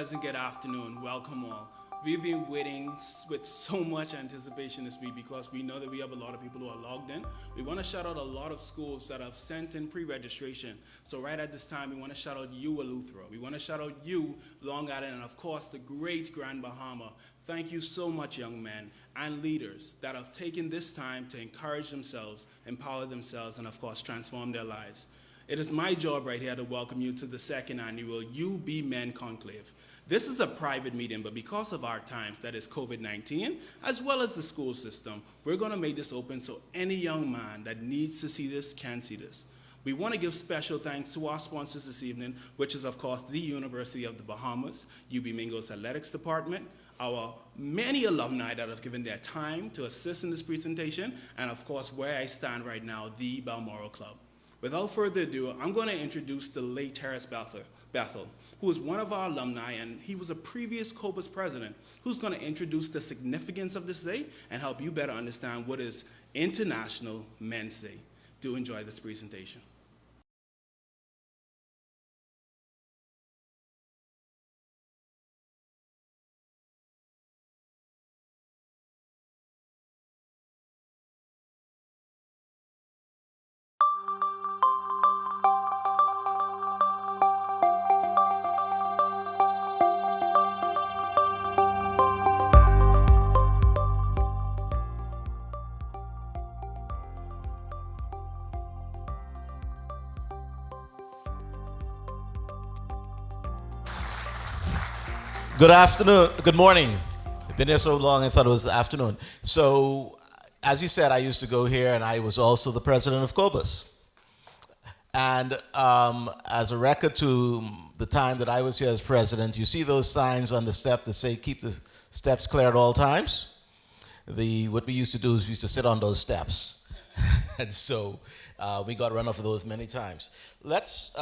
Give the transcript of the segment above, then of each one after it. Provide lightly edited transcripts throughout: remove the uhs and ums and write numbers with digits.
pleasant good afternoon. Welcome all. We've been waiting with so much anticipation this week because we know that we have a lot of people who are logged in. We want to shout out a lot of schools that have sent in pre-registration. So right at this time, we want to shout out you, Eleuthera. We want to shout out you, Long Island, and of course, the great Grand Bahama. Thank you so much, young men and leaders that have taken this time to encourage themselves, empower themselves, and of course, transform their lives. It is my job right here to welcome you to the second annual UB Men Conclave. This is a private meeting, but because of our times, that is COVID-19, as well as the school system, we're going to make this open so any young man that needs to see this can see this. We want to give special thanks to our sponsors this evening, which is, of course, the University of the Bahamas, UB Mingo's Athletics Department, our many alumni that have given their time to assist in this presentation, and, of course, where I stand right now, the Balmoral Club. Without further ado, I'm going to introduce the late Terrace Bethel, who is one of our alumni, and he was a previous COBUS president, who's going to introduce the significance of this day and help you better understand what is International Men's Day. Do enjoy this presentation. Good afternoon, good morning. I've been here so long I thought it was afternoon. So, as you said, I used to go here and I was also the president of COBUS. And as a record to the time that I was here as president, you see those signs on the step that say keep the steps clear at all times? What we used to do is we used to sit on those steps. And so we got run off of those many times. Let's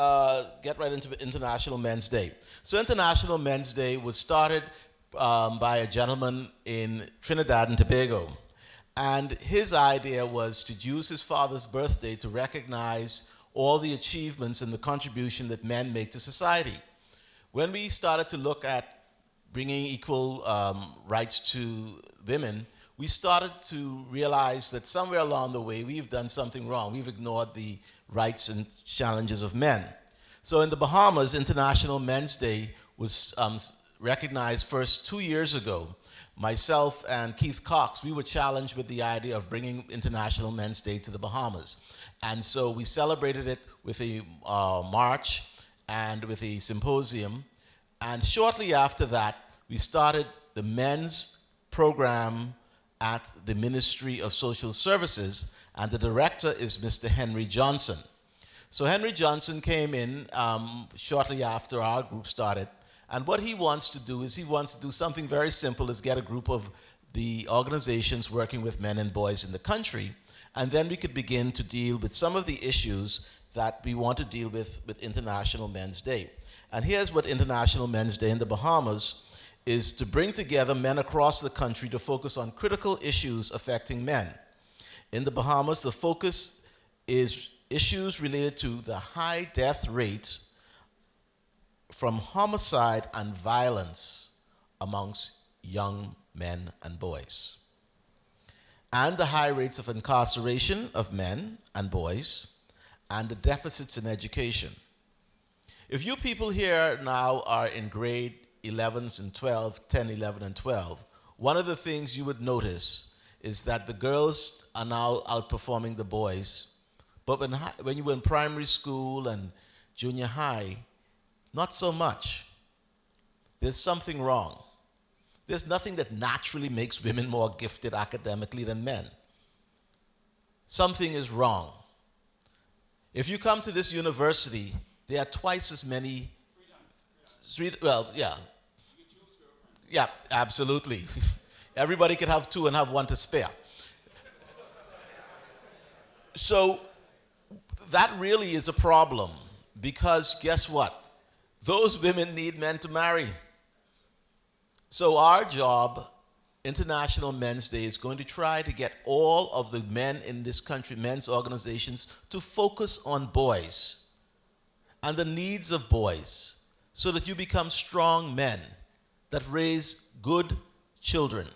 get right into International Men's Day. So International Men's Day was started by a gentleman in Trinidad and Tobago. And his idea was to use his father's birthday to recognize all the achievements and the contribution that men make to society. When we started to look at bringing equal rights to women, we started to realize that somewhere along the way we've done something wrong. We've ignored the rights and challenges of men. So in the Bahamas, International Men's Day was recognized first 2 years ago. Myself and Keith Cox, we were challenged with the idea of bringing International Men's Day to the Bahamas. And so we celebrated it with a march and with a symposium. And shortly after that, we started the men's program at the Ministry of Social Services, and the director is Mr. Henry Johnson. So Henry Johnson came in shortly after our group started, and what he wants to do is he wants to do something very simple, is get a group of the organizations working with men and boys in the country, and then we could begin to deal with some of the issues that we want to deal with International Men's Day. And here's what International Men's Day in the Bahamas is to bring together men across the country to focus on critical issues affecting men. In the Bahamas, the focus is issues related to the high death rate from homicide and violence amongst young men and boys, and the high rates of incarceration of men and boys, and the deficits in education. If you people here now are in grade 11s and 12, 10, 11, and 12, one of the things you would notice is that the girls are now outperforming the boys. But when you were in primary school and junior high, not so much. There's something wrong. There's nothing that naturally makes women more gifted academically than men. Something is wrong. If you come to this university, there are twice as many. Yeah, absolutely. Everybody can have two and have one to spare. So that really is a problem, because guess what? Those women need men to marry. So our job, International Men's Day, is going to try to get all of the men in this country, men's organizations, to focus on boys and the needs of boys. so that you become strong men that raise good children.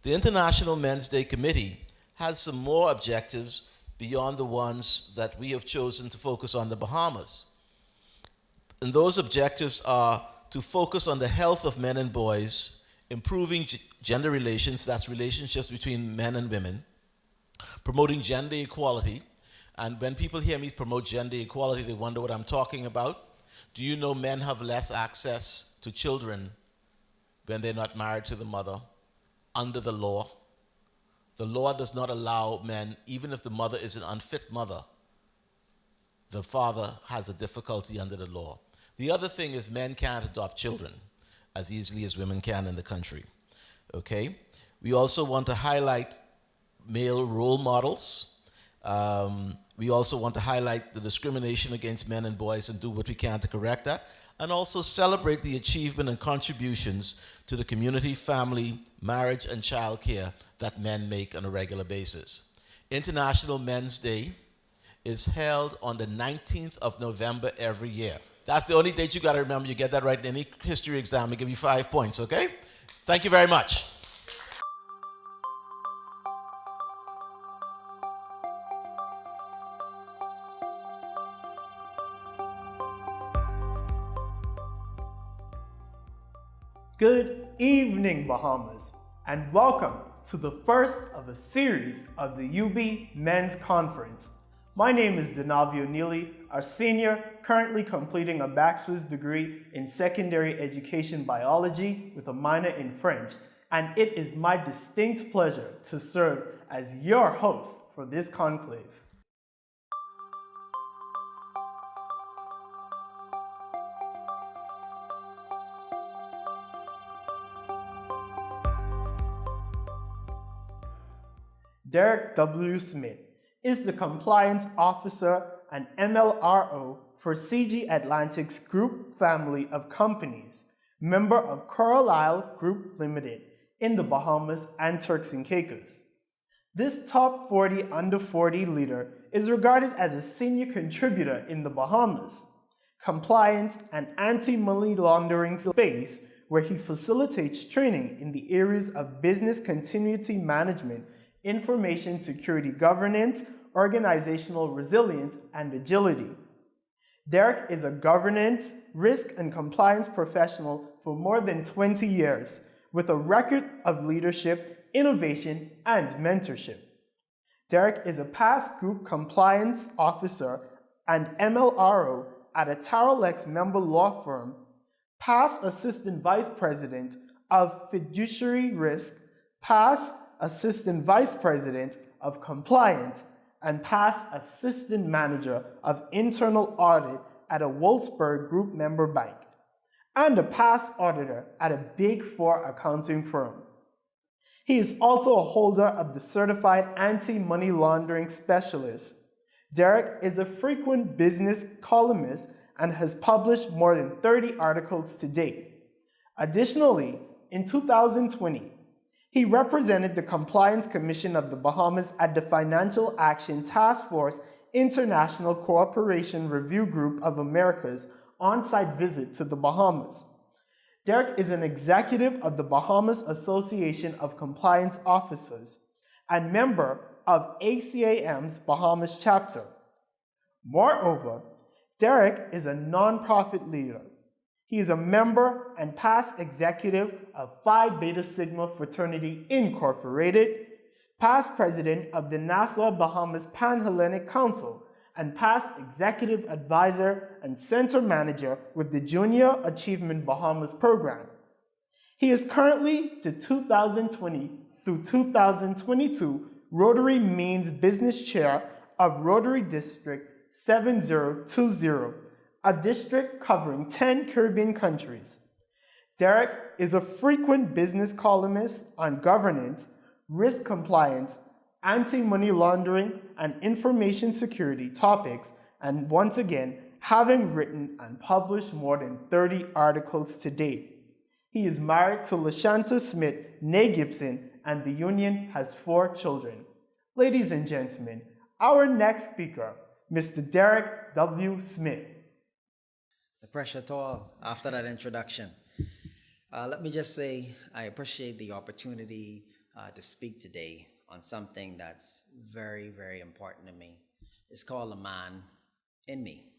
The International Men's Day Committee has some more objectives beyond the ones that we have chosen to focus on the Bahamas. And those objectives are to focus on the health of men and boys, improving gender relations, that's relationships between men and women, promoting gender equality. And when people hear me promote gender equality, they wonder what I'm talking about. Do you know men have less access to children when they're not married to the mother under the law? The law does not allow men, even if the mother is an unfit mother, the father has a difficulty under the law. The other thing is men can't adopt children as easily as women can in the country. Okay? We also want to highlight male role models. We also want to highlight the discrimination against men and boys and do what we can to correct that. And also celebrate the achievement and contributions to the community, family, marriage, and child care that men make on a regular basis. International Men's Day is held on the 19th of November every year. That's the only date you got to remember. You get that right in any history exam. We give you 5 points, okay? Thank you very much. Good evening, Bahamas, and welcome to the first of a series of the UB Men's Conference. My name is Danavio Neely, a senior currently completing a bachelor's degree in secondary education biology with a minor in French, and it is my distinct pleasure to serve as your host for this conclave. Derek W. Smith is the Compliance Officer and MLRO for CG Atlantic's group family of companies, member of Coral Isle Group Limited in the Bahamas and Turks and Caicos. This top 40 under 40 leader is regarded as a senior contributor in the Bahamas, compliance and anti-money laundering space, where he facilitates training in the areas of business continuity management, information security governance, organizational resilience, and agility. Derek is a governance, risk, and compliance professional for more than 20 years, with a record of leadership, innovation, and mentorship. Derek is a past group compliance officer and MLRO at a Tarolex member law firm, past assistant vice president of fiduciary risk, past assistant vice president of compliance, and past assistant manager of internal audit at a Wolfsburg Group member bank, and a past auditor at a Big Four accounting firm. He is also a holder of the Certified Anti-Money Laundering Specialist. Derek is a frequent business columnist and has published more than 30 articles to date. Additionally, in 2020, he represented the Compliance Commission of the Bahamas at the Financial Action Task Force International Cooperation Review Group of America's on-site visit to the Bahamas. Derek is an executive of the Bahamas Association of Compliance Officers and member of ACAM's Bahamas chapter. Moreover, Derek is a nonprofit leader. He is a member and past executive of Phi Beta Sigma Fraternity Incorporated, past president of the Nassau Bahamas Pan-Hellenic Council, and past executive advisor and center manager with the Junior Achievement Bahamas program. He is currently the 2020 through 2022 Rotary Means Business Chair of Rotary District 7020, a district covering 10 Caribbean countries. Derek is a frequent business columnist on governance, risk compliance, anti-money laundering, and information security topics, and once again, having written and published more than 30 articles to date. He is married to LaShanta Smith, née Gibson, and the union has 4 children. Ladies and gentlemen, our next speaker, Mr. Derek W. Smith. The pressure tall after that introduction. Let me just say I appreciate the opportunity to speak today on something that's very, very important to me. It's called The Man in Me.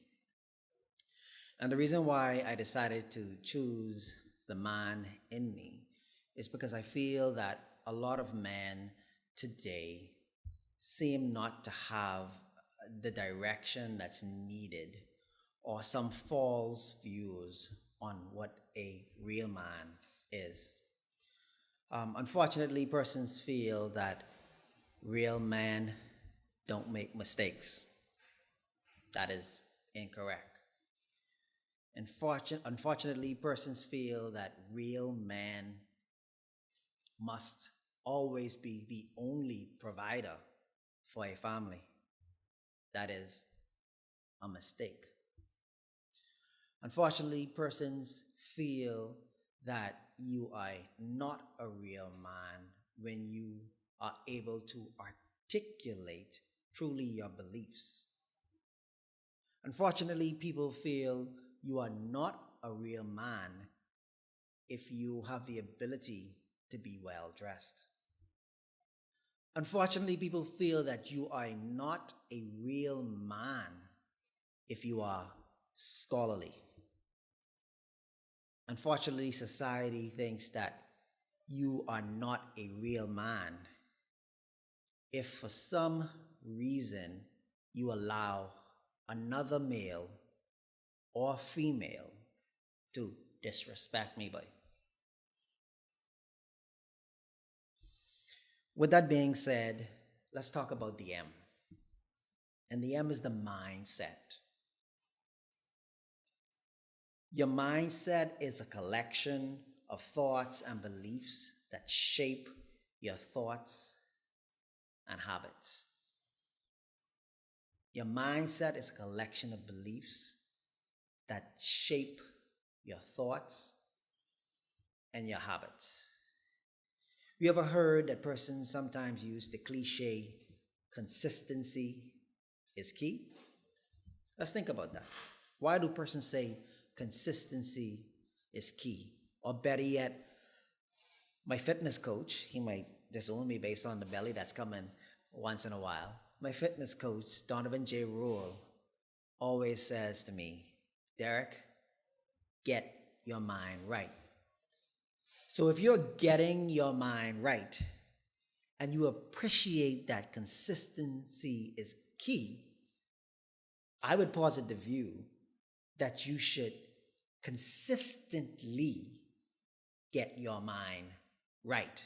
And the reason why I decided to choose The Man in Me is because I feel that a lot of men today seem not to have the direction that's needed, or some false views on what a real man is. Unfortunately, persons feel that real men don't make mistakes. That is incorrect. Unfortunately, persons feel that real men must always be the only provider for a family. That is a mistake. Unfortunately, persons feel that you are not a real man when you are able to articulate truly your beliefs. Unfortunately, people feel you are not a real man if you have the ability to be well dressed. Unfortunately, people feel that you are not a real man if you are scholarly. Unfortunately, society thinks that you are not a real man if for some reason you allow another male or female to disrespect me. With that being said, let's talk about the M. And the M is the mindset. Your mindset is a collection of thoughts and beliefs that shape your thoughts and habits. Your mindset is a collection of beliefs that shape your thoughts and your habits. You ever heard that persons sometimes use the cliche, consistency is key? Let's think about that. Why do persons say consistency is key? Or better yet, my fitness coach, he might disown me based on the belly that's coming once in a while. My fitness coach, Donovan J. Rule, always says to me, Derek, get your mind right. So if you're getting your mind right and you appreciate that consistency is key, I would posit the view that you should consistently get your mind right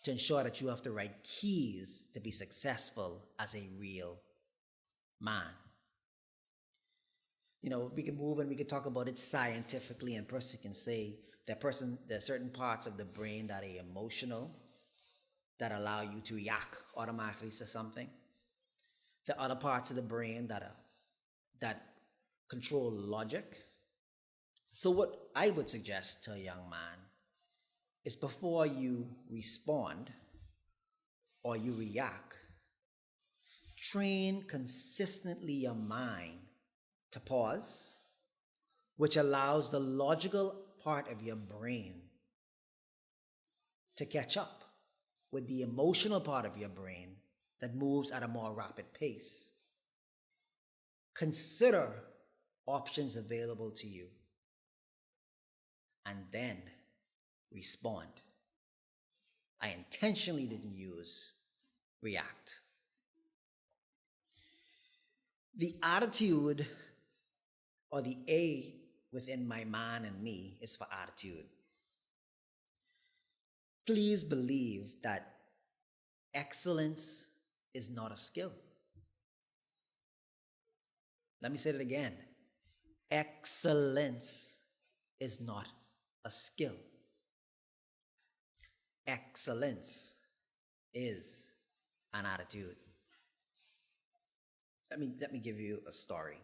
to ensure that you have the right keys to be successful as a real man. You know, we can move and we can talk about it scientifically, and person can say there are certain parts of the brain that are emotional, that allow you to react automatically to something. There are other parts of the brain that control logic. So what I would suggest to a young man is, before you respond or you react, train consistently your mind to pause, which allows the logical part of your brain to catch up with the emotional part of your brain that moves at a more rapid pace. Consider options available to you and then respond. I intentionally didn't use react. The attitude, or the A within my man and me, is for attitude. Please believe that excellence is not a skill. Let me say it again. Excellence is not a skill. Excellence is an attitude. Let me give you a story.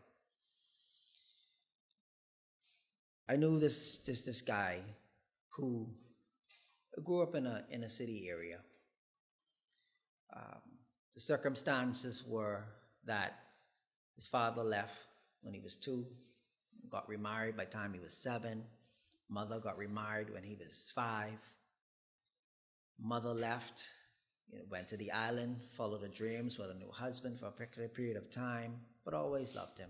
I knew this guy who grew up in a city area. The circumstances were that his father left when he was 2, got remarried by the time he was 7. Mother got remarried when he was 5. Mother left, went to the island, followed her dreams with a new husband for a particular period of time, but always loved him.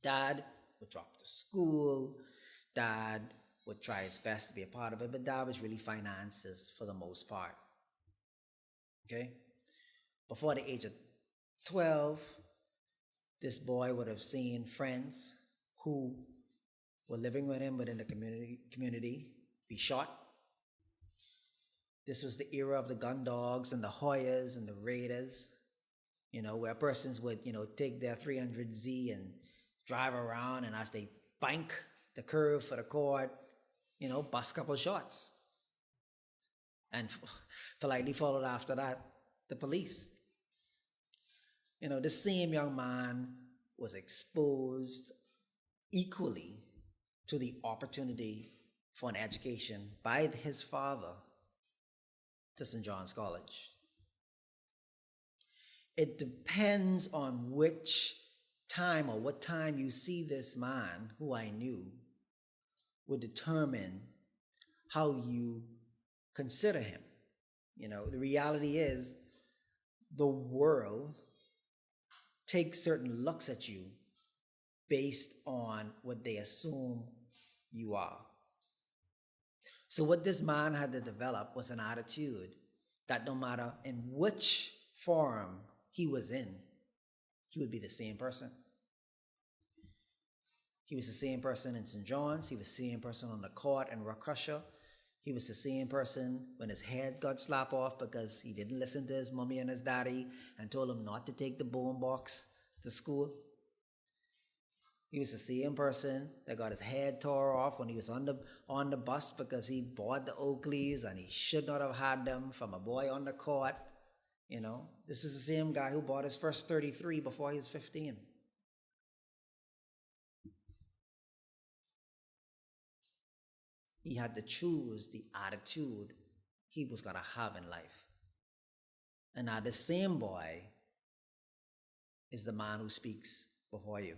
Dad would drop to school. Dad would try his best to be a part of it, but Dad was really finances for the most part. Okay? Before the age of 12, this boy would have seen friends who were living with him within the community be shot. This was the era of the gun dogs and the Hoyas and the Raiders, where persons would, take their 300Z and drive around, and as they bank the curve for the court, bust a couple shots. And politely followed after that, the police. This same young man was exposed equally to the opportunity for an education by his father to St. John's College. It depends on which time or what time you see this man, who I knew, would determine how you consider him. The reality is the world takes certain looks at you based on what they assume you are. So what this man had to develop was an attitude that no matter in which forum he was in, he would be the same person. He was the same person in St. John's. He was the same person on the court in Rockrusher. He was the same person when his head got slapped off because he didn't listen to his mommy and his daddy and told him not to take the bone box to school. He was the same person that got his head tore off when he was on the bus because he bought the Oakleys and he should not have had them from a boy on the court. This was the same guy who bought his first 33 before he was 15. He had to choose the attitude he was going to have in life. And now the same boy is the man who speaks before you.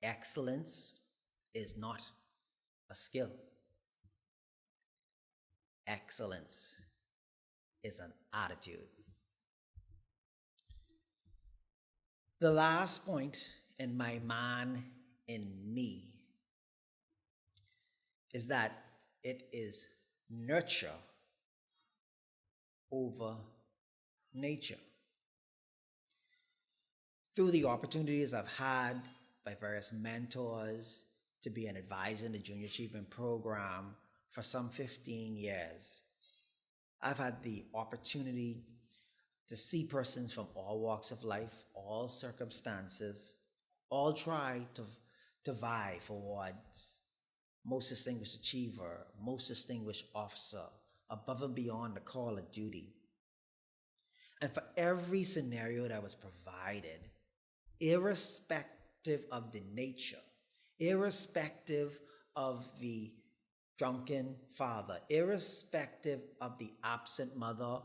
Excellence is not a skill. Excellence is an attitude. The last point in my man in me is that it is nurture over nature. Through the opportunities I've had by various mentors to be an advisor in the Junior Achievement Program for some 15 years, I've had the opportunity to see persons from all walks of life, all circumstances, all try to vie for awards. Most distinguished achiever, most distinguished officer, above and beyond the call of duty. And for every scenario that was provided, irrespective of the nature, irrespective of the drunken father, irrespective of the absent mother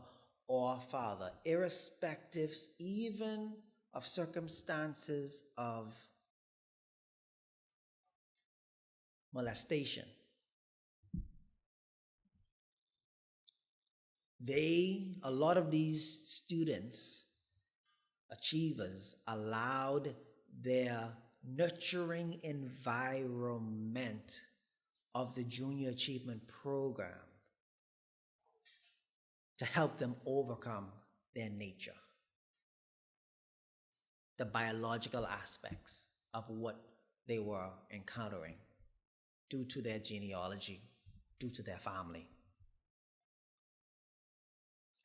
or father, irrespective even of circumstances of molestation, a lot of these students, achievers, allowed their nurturing environment of the Junior Achievement Program to help them overcome their nature, the biological aspects of what they were encountering due to their genealogy, due to their family.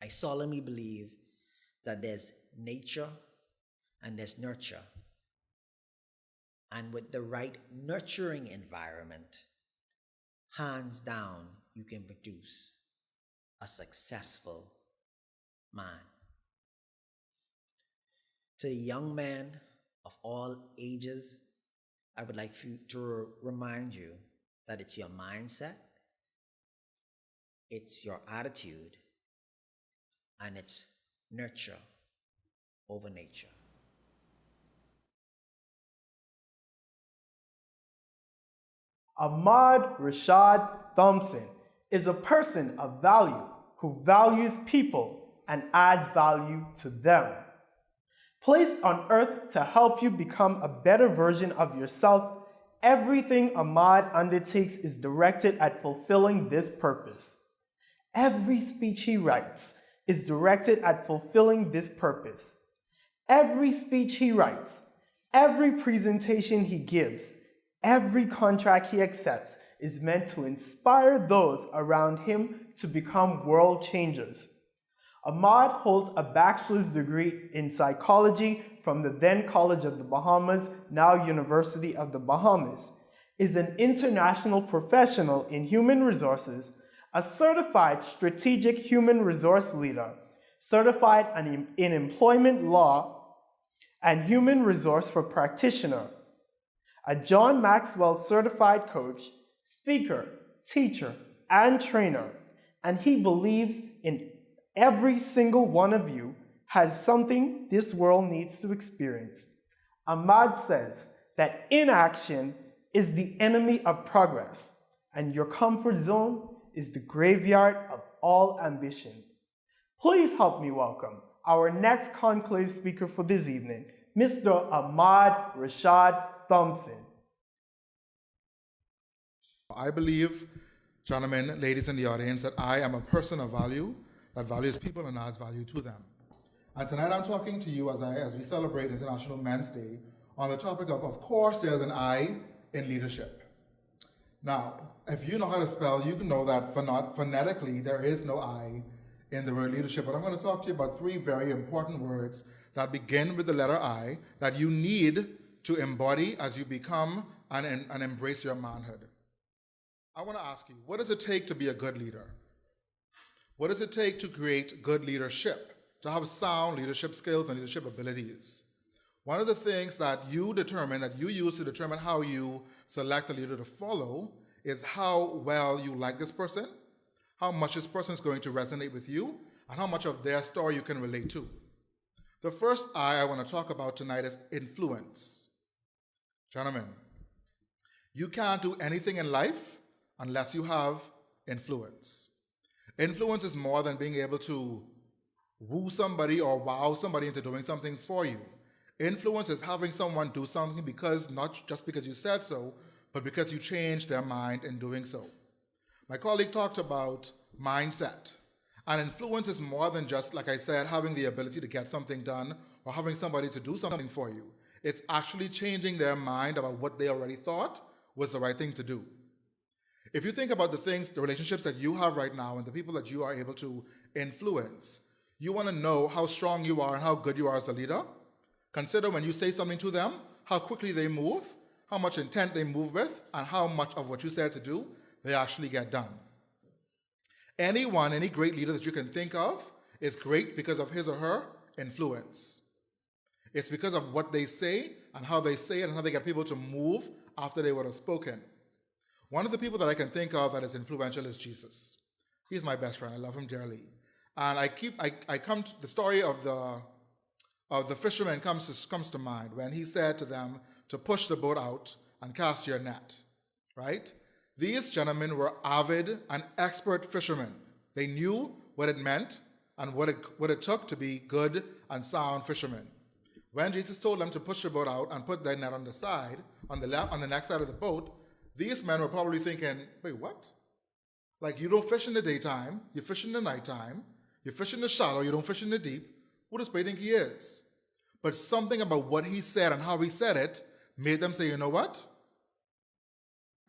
I solemnly believe that there's nature and there's nurture. And with the right nurturing environment, hands down, you can produce a successful man. To the young man of all ages, I would like to remind you that it's your mindset, it's your attitude, and it's nurture over nature. Ahmad Rashad Thompson is a person of value who values people and adds value to them. Placed on earth to help you become a better version of yourself, everything Ahmad undertakes is directed at fulfilling this purpose. Every speech he writes is directed at fulfilling this purpose. Every speech he writes, every presentation he gives, every contract he accepts is meant to inspire those around him to become world changers. Ahmad holds a bachelor's degree in psychology from the then College of the Bahamas, now University of the Bahamas, is an international professional in human resources, a certified strategic human resource leader, certified in employment law and human resource for practitioner, a John Maxwell certified coach, speaker, teacher, and trainer, and he believes in every single one of you has something this world needs to experience. Ahmad says that inaction is the enemy of progress, and your comfort zone is the graveyard of all ambition. Please help me welcome our next conclave speaker for this evening, Mr. Ahmad Rashad Thompson. I believe, gentlemen, ladies in the audience, that I am a person of value that values people and adds value to them. And tonight I'm talking to you as we celebrate International Men's Day on the topic of course, there's an I in leadership. Now, if you know how to spell, you can know that phonetically there is no I in the word leadership, but I'm going to talk to you about three very important words that begin with the letter I that you need to embody as you become and embrace your manhood. I want to ask you, what does it take to be a good leader? What does it take to create good leadership, to have sound leadership skills and leadership abilities? One of the things that you use to determine how you select a leader to follow is how well you like this person, how much this person is going to resonate with you, and how much of their story you can relate to. The first I want to talk about tonight is influence. Gentlemen, you can't do anything in life unless you have influence. Influence is more than being able to woo somebody or wow somebody into doing something for you. Influence is having someone do something not just because you said so, but because you changed their mind in doing so. My colleague talked about mindset. And influence is more than just, like I said, having the ability to get something done or having somebody to do something for you. It's actually changing their mind about what they already thought was the right thing to do. If you think about the relationships that you have right now and the people that you are able to influence, you want to know how strong you are and how good you are as a leader. Consider when you say something to them, how quickly they move, how much intent they move with, and how much of what you said to do, they actually get done. Any great leader that you can think of is great because of his or her influence. It's because of what they say and how they say it and how they get people to move after they would have spoken. One of the people that I can think of that is influential is Jesus. He's my best friend. I love him dearly. And the story of the fisherman comes to mind when he said to them to push the boat out and cast your net, right? These gentlemen were avid and expert fishermen. They knew what it meant and what it took to be good and sound fishermen. When Jesus told them to push the boat out and put their net on the side, on the next side of the boat, these men were probably thinking, wait, what? Like, you don't fish in the daytime, you fish in the nighttime, you fish in the shallow, you don't fish in the deep. Who does they think he is? But something about what he said and how he said it made them say, you know what?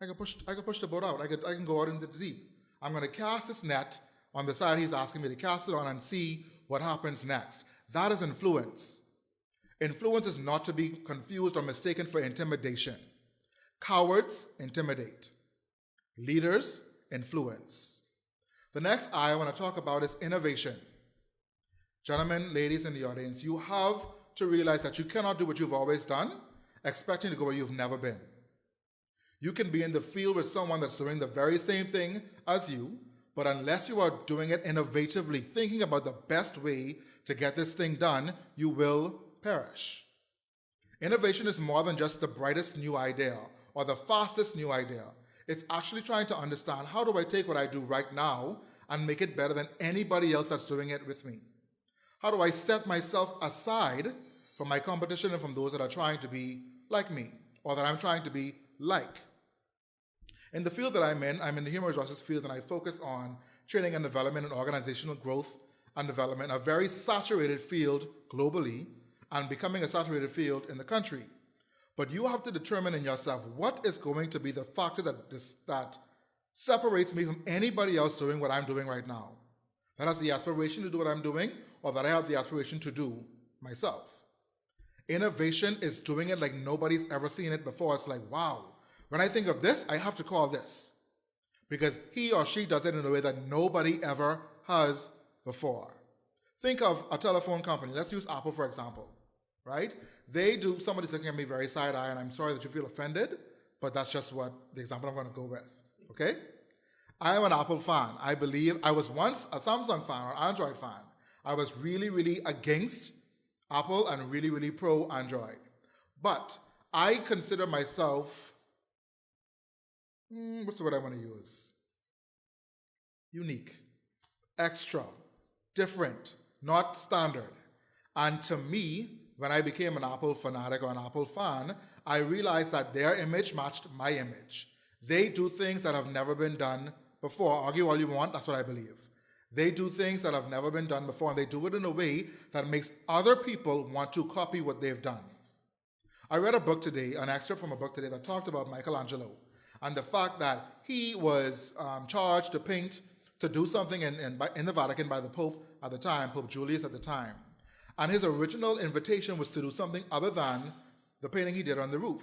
I can push the boat out. I can go out into the deep. I'm going to cast this net on the side he's asking me to cast it on and see what happens next. That is influence. Influence is not to be confused or mistaken for intimidation. Cowards intimidate. Leaders influence. The next I want to talk about is innovation. Gentlemen, ladies in the audience, you have to realize that you cannot do what you've always done, expecting to go where you've never been. You can be in the field with someone that's doing the very same thing as you, but unless you are doing it innovatively, thinking about the best way to get this thing done, you will perish. Innovation is more than just the brightest new idea or the fastest new idea. It's actually trying to understand, how do I take what I do right now and make it better than anybody else that's doing it with me? How do I set myself aside from my competition and from those that are trying to be like me, or that I'm trying to be like? In the field that I'm in the human resources field, and I focus on training and development and organizational growth and development, a very saturated field globally and becoming a saturated field in the country. But you have to determine in yourself what is going to be the factor that separates me from anybody else doing what I'm doing right now. That has the aspiration to do what I'm doing, or that I have the aspiration to do myself. Innovation is doing it like nobody's ever seen it before. It's like, wow, when I think of this, I have to call this, because he or she does it in a way that nobody ever has before. Think of a telephone company. Let's use Apple, for example, right? Somebody's looking at me very side-eye, and I'm sorry that you feel offended, but that's just what the example I'm going to go with, okay? I am an Apple fan. I was once a Samsung fan or Android fan. I was really, really against Apple and really, really pro Android. But I consider myself, what's the word I want to use? Unique, extra, different, not standard. And to me, when I became an Apple fanatic or an Apple fan, I realized that their image matched my image. They do things that have never been done before. Argue all you want, that's what I believe. They do things that have never been done before, and they do it in a way that makes other people want to copy what they've done. I read a book today, an excerpt from a book today that talked about Michelangelo and the fact that he was charged to do something in the Vatican by the Pope at the time, Pope Julius at the time. And his original invitation was to do something other than the painting he did on the roof.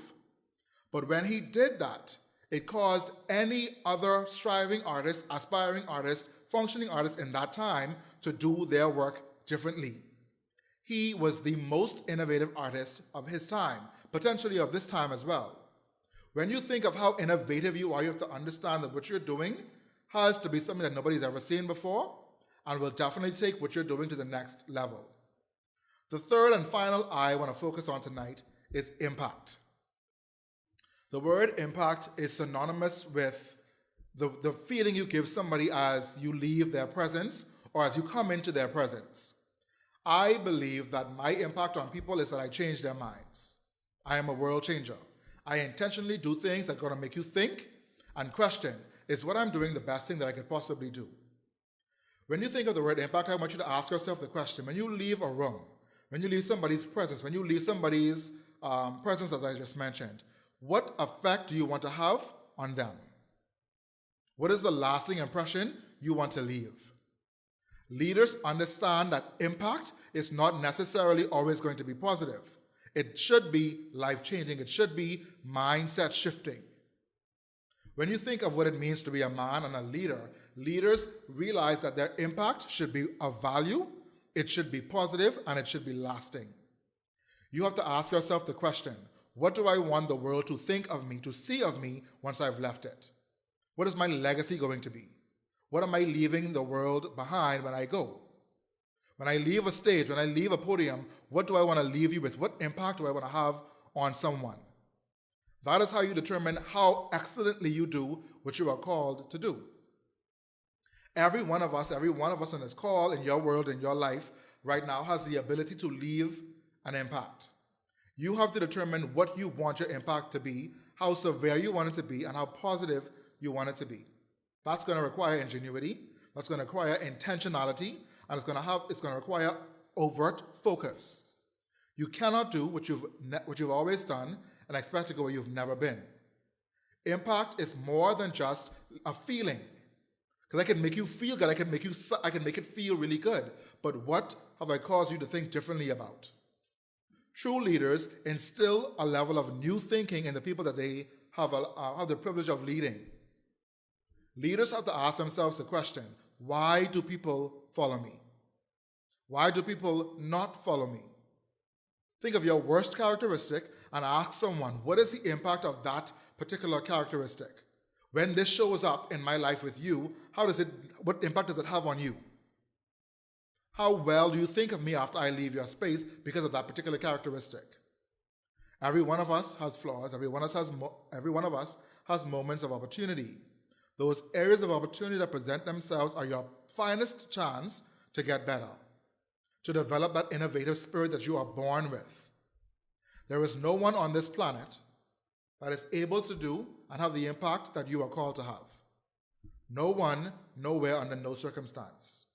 But when he did that, it caused any other striving artist, aspiring artist, functioning artist in that time to do their work differently. He was the most innovative artist of his time, potentially of this time as well. When you think of how innovative you are, you have to understand that what you're doing has to be something that nobody's ever seen before and will definitely take what you're doing to the next level. The third and final I want to focus on tonight is impact. The word impact is synonymous with the feeling you give somebody as you leave their presence or as you come into their presence. I believe that my impact on people is that I change their minds. I am a world changer. I intentionally do things that are going to make you think and question, is what I'm doing the best thing that I could possibly do? When you think of the word impact, I want you to ask yourself the question, when you leave a room, when you leave somebody's presence, when you leave somebody's presence, as I just mentioned, what effect do you want to have on them? What is the lasting impression you want to leave? Leaders understand that impact is not necessarily always going to be positive. It should be life-changing. It should be mindset shifting. When you think of what it means to be a man and a leader, leaders realize that their impact should be of value, it should be positive, and it should be lasting. You have to ask yourself the question, what do I want the world to think of me, to see of me once I've left it? What is my legacy going to be? What am I leaving the world behind when I go? When I leave a stage, when I leave a podium, what do I want to leave you with? What impact do I want to have on someone? That is how you determine how excellently you do what you are called to do. Every one of us in this call, in your world, in your life, right now has the ability to leave an impact. You have to determine what you want your impact to be, how severe you want it to be, and how positive you want it to be. That's going to require ingenuity, that's going to require intentionality, and it's going to require overt focus. You cannot do what you've always done and expect to go where you've never been. Impact is more than just a feeling. Because I can make you feel good, I can make it feel really good. But what have I caused you to think differently about? True leaders instill a level of new thinking in the people that they have the privilege of leading. Leaders have to ask themselves the question, why do people follow me? Why do people not follow me? Think of your worst characteristic and ask someone, what is the impact of that particular characteristic? When this shows up in my life with you, what impact does it have on you? How well do you think of me after I leave your space because of that particular characteristic? Every one of us has flaws. Every one of us has moments of opportunity. Those areas of opportunity that present themselves are your finest chance to get better, to develop that innovative spirit that you are born with. There is no one on this planet that is able to do and have the impact that you are called to have. No one, nowhere, under no circumstance.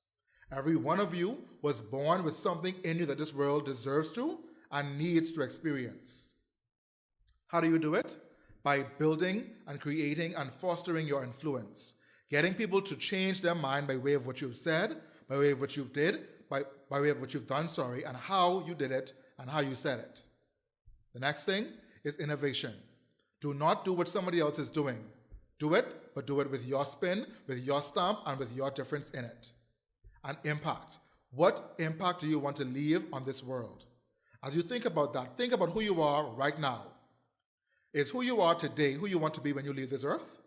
Every one of you was born with something in you that this world deserves to and needs to experience. How do you do it? By building and creating and fostering your influence, getting people to change their mind by way of what you've said, by way of what you've did, by way of what you've done, and how you did it and how you said it. The next thing is innovation. Do not do what somebody else is doing. Do it, but do it with your spin, with your stamp, and with your difference in it. And impact. What impact do you want to leave on this world? As you think about that, think about who you are right now. Is who you are today who you want to be when you leave this earth?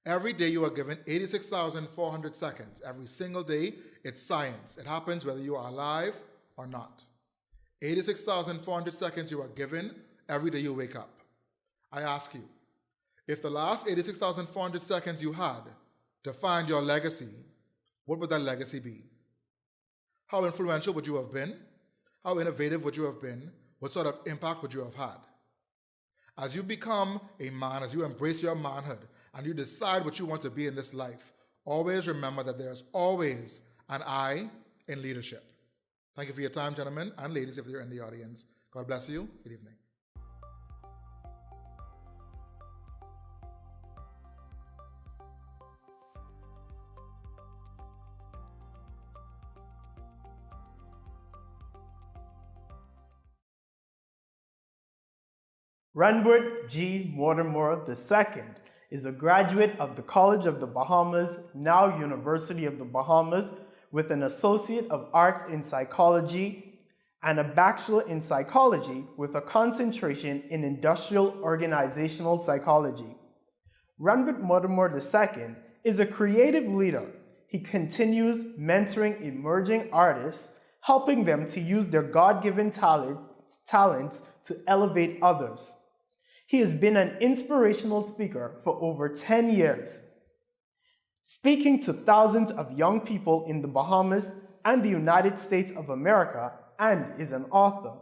Every day you are given 86,400 seconds. Every single day, it's science. It happens whether you are alive or not. 86,400 seconds you are given every day you wake up. I ask you, if the last 86,400 seconds you had defined your legacy, what would that legacy be? How influential would you have been? How innovative would you have been? What sort of impact would you have had? As you become a man, as you embrace your manhood, and you decide what you want to be in this life, always remember that there's always an I in leadership. Thank you for your time, gentlemen and ladies, if you're in the audience. God bless you. Good evening. Renbert G. Mortimer II is a graduate of the College of the Bahamas, now University of the Bahamas, with an Associate of Arts in Psychology and a Bachelor in Psychology with a concentration in Industrial Organizational Psychology. Renbert Mortimer II is a creative leader. He continues mentoring emerging artists, helping them to use their God-given talents to elevate others. He has been an inspirational speaker for over 10 years, speaking to thousands of young people in the Bahamas and the United States of America, and is an author.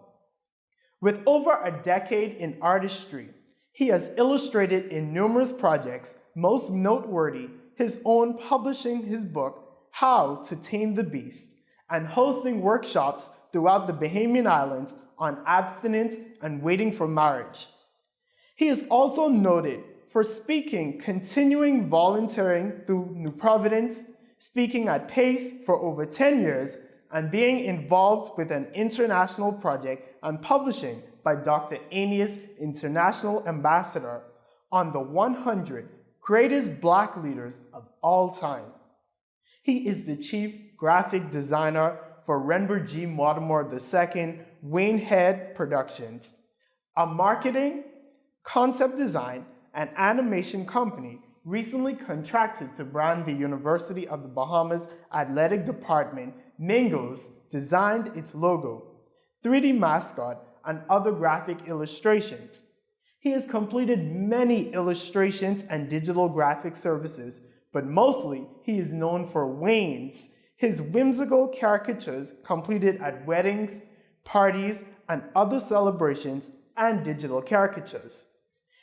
With over a decade in artistry, he has illustrated in numerous projects, most noteworthy his own publishing his book, How to Tame the Beast, and hosting workshops throughout the Bahamian Islands on abstinence and waiting for marriage. He is also noted for speaking, continuing volunteering through New Providence, speaking at PACE for over 10 years, and being involved with an international project and publishing by Dr. Aeneas, International Ambassador, on the 100 greatest Black leaders of all time. He is the chief graphic designer for Renbert G. Mortimer II Waynehead Productions, a marketing, concept design, and animation company recently contracted to brand the University of the Bahamas Athletic Department. Mingos designed its logo, 3D mascot, and other graphic illustrations. He has completed many illustrations and digital graphic services, but mostly he is known for Wayne's, his whimsical caricatures completed at weddings, parties, and other celebrations, and digital caricatures.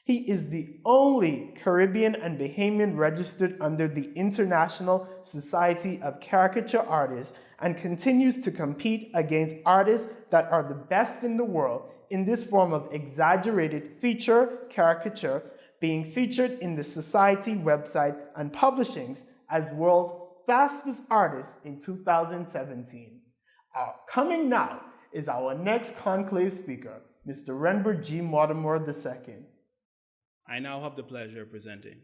He is the only Caribbean and Bahamian registered under the International Society of Caricature Artists and continues to compete against artists that are the best in the world in this form of exaggerated feature caricature, being featured in the Society website and publishings as world's fastest artist in 2017. Coming now is our next conclave speaker, Mr. Renbert G. Mortimer II. I now have the pleasure of presenting.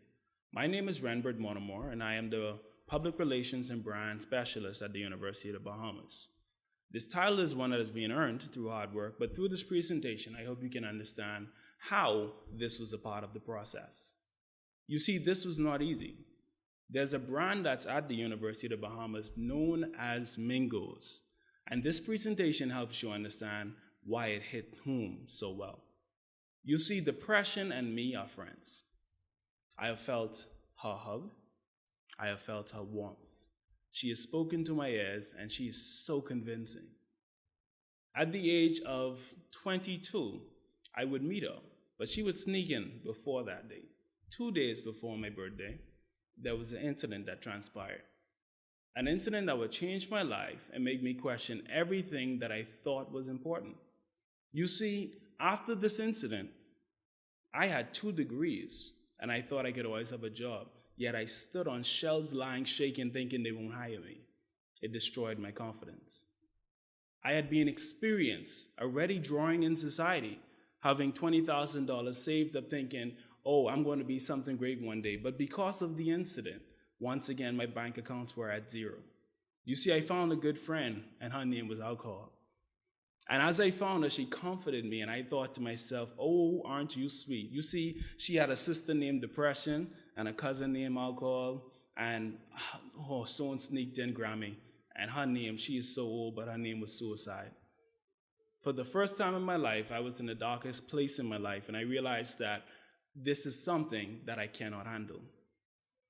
My name is Renbert Mortimer, and I am the Public Relations and Brand Specialist at the University of the Bahamas. This title is one that has been earned through hard work, but through this presentation, I hope you can understand how this was a part of the process. You see, this was not easy. There's a brand that's at the University of the Bahamas known as Mingos, and this presentation helps you understand why it hit home so well. You see, depression and me are friends. I have felt her hug. I have felt her warmth. She has spoken to my ears, and she is so convincing. At the age of 22, I would meet her, but she would sneak in before that day. 2 days before my birthday, there was an incident that transpired. An incident that would change my life and make me question everything that I thought was important. You see, after this incident, I had 2 degrees, and I thought I could always have a job. Yet I stood on shelves lying shaking, thinking they won't hire me. It destroyed my confidence. I had been experienced, already drawing in society, having $20,000 saved up thinking, oh, I'm going to be something great one day. But because of the incident, once again, my bank accounts were at zero. You see, I found a good friend, and her name was alcohol. And as I found her, she comforted me, and I thought to myself, oh, aren't you sweet? You see, she had a sister named Depression and a cousin named Alcohol, and someone sneaked in Grammy, and her name, she is so old, but her name was Suicide. For the first time in my life, I was in the darkest place in my life, and I realized that this is something that I cannot handle.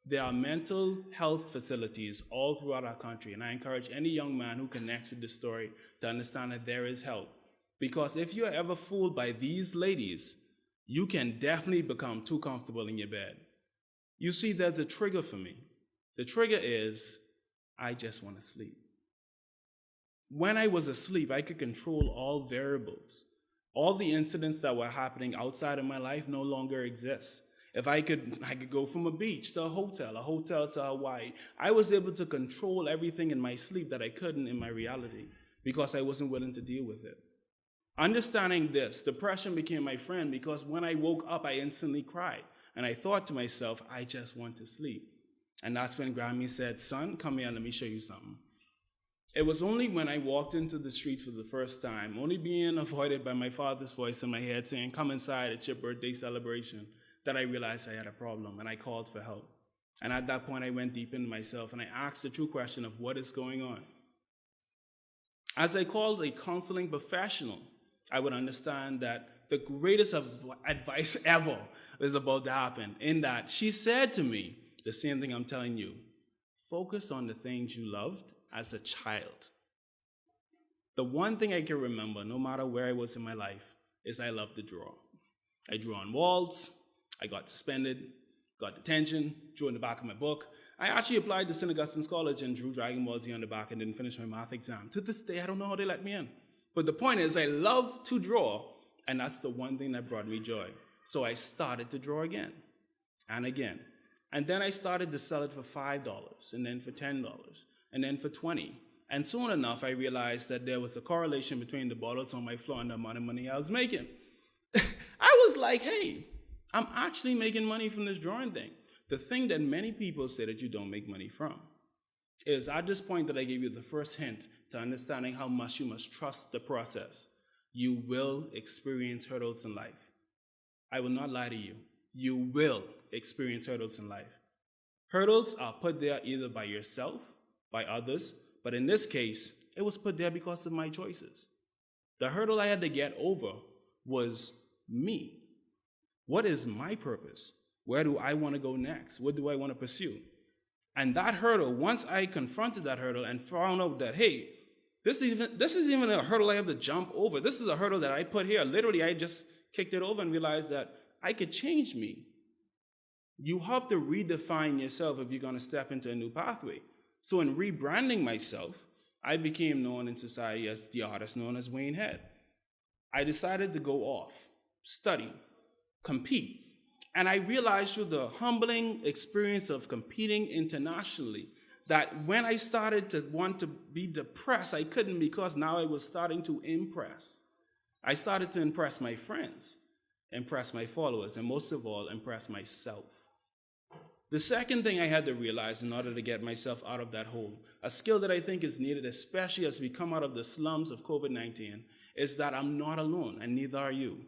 There are mental health facilities all throughout our country, and I encourage any young man who connects with this story to understand that there is help. Because if you're ever fooled by these ladies, you can definitely become too comfortable in your bed. You see, there's a trigger for me. The trigger is, I just want to sleep. When I was asleep, I could control all variables. All the incidents that were happening outside of my life no longer exist. If I could go from a beach to a hotel to Hawaii. I was able to control everything in my sleep that I couldn't in my reality because I wasn't willing to deal with it. Understanding this, depression became my friend because when I woke up, I instantly cried. And I thought to myself, I just want to sleep. And that's when Grammy said, son, come here, let me show you something. It was only when I walked into the street for the first time, only being avoided by my father's voice in my head saying, come inside, it's your birthday celebration, that I realized I had a problem, and I called for help. And at that point, I went deep into myself, and I asked the true question of what is going on. As I called a counseling professional, I would understand that the greatest advice ever is about to happen, in that she said to me the same thing I'm telling you. Focus on the things you loved as a child. The one thing I can remember, no matter where I was in my life, is I loved to draw. I drew on walls. I got suspended, got detention, drew in the back of my book. I actually applied to St. Augustine's College and drew Dragon Ball Z on the back and didn't finish my math exam. To this day, I don't know how they let me in. But the point is, I love to draw, and that's the one thing that brought me joy. So I started to draw again and again. And then I started to sell it for $5, and then for $10, and then for $20. And soon enough, I realized that there was a correlation between the bottles on my floor and the amount of money I was making. I was like, hey, I'm actually making money from this drawing thing. The thing that many people say that you don't make money from is at this point that I gave you the first hint to understanding how much you must trust the process. You will experience hurdles in life. I will not lie to you. You will experience hurdles in life. Hurdles are put there either by yourself, by others, but in this case, it was put there because of my choices. The hurdle I had to get over was me. What is my purpose? Where do I want to go next? What do I want to pursue? And that hurdle, once I confronted that hurdle and found out that, hey, this is even a hurdle I have to jump over. This is a hurdle that I put here. Literally, I just kicked it over and realized that I could change me. You have to redefine yourself if you're going to step into a new pathway. So in rebranding myself, I became known in society as the artist known as Wayne Head. I decided to go off, study, compete. And I realized through the humbling experience of competing internationally that when I started to want to be depressed, I couldn't because now I was starting to impress. I started to impress my friends, impress my followers, and most of all, impress myself. The second thing I had to realize in order to get myself out of that hole, a skill that I think is needed, especially as we come out of the slums of COVID-19, is that I'm not alone, and neither are you.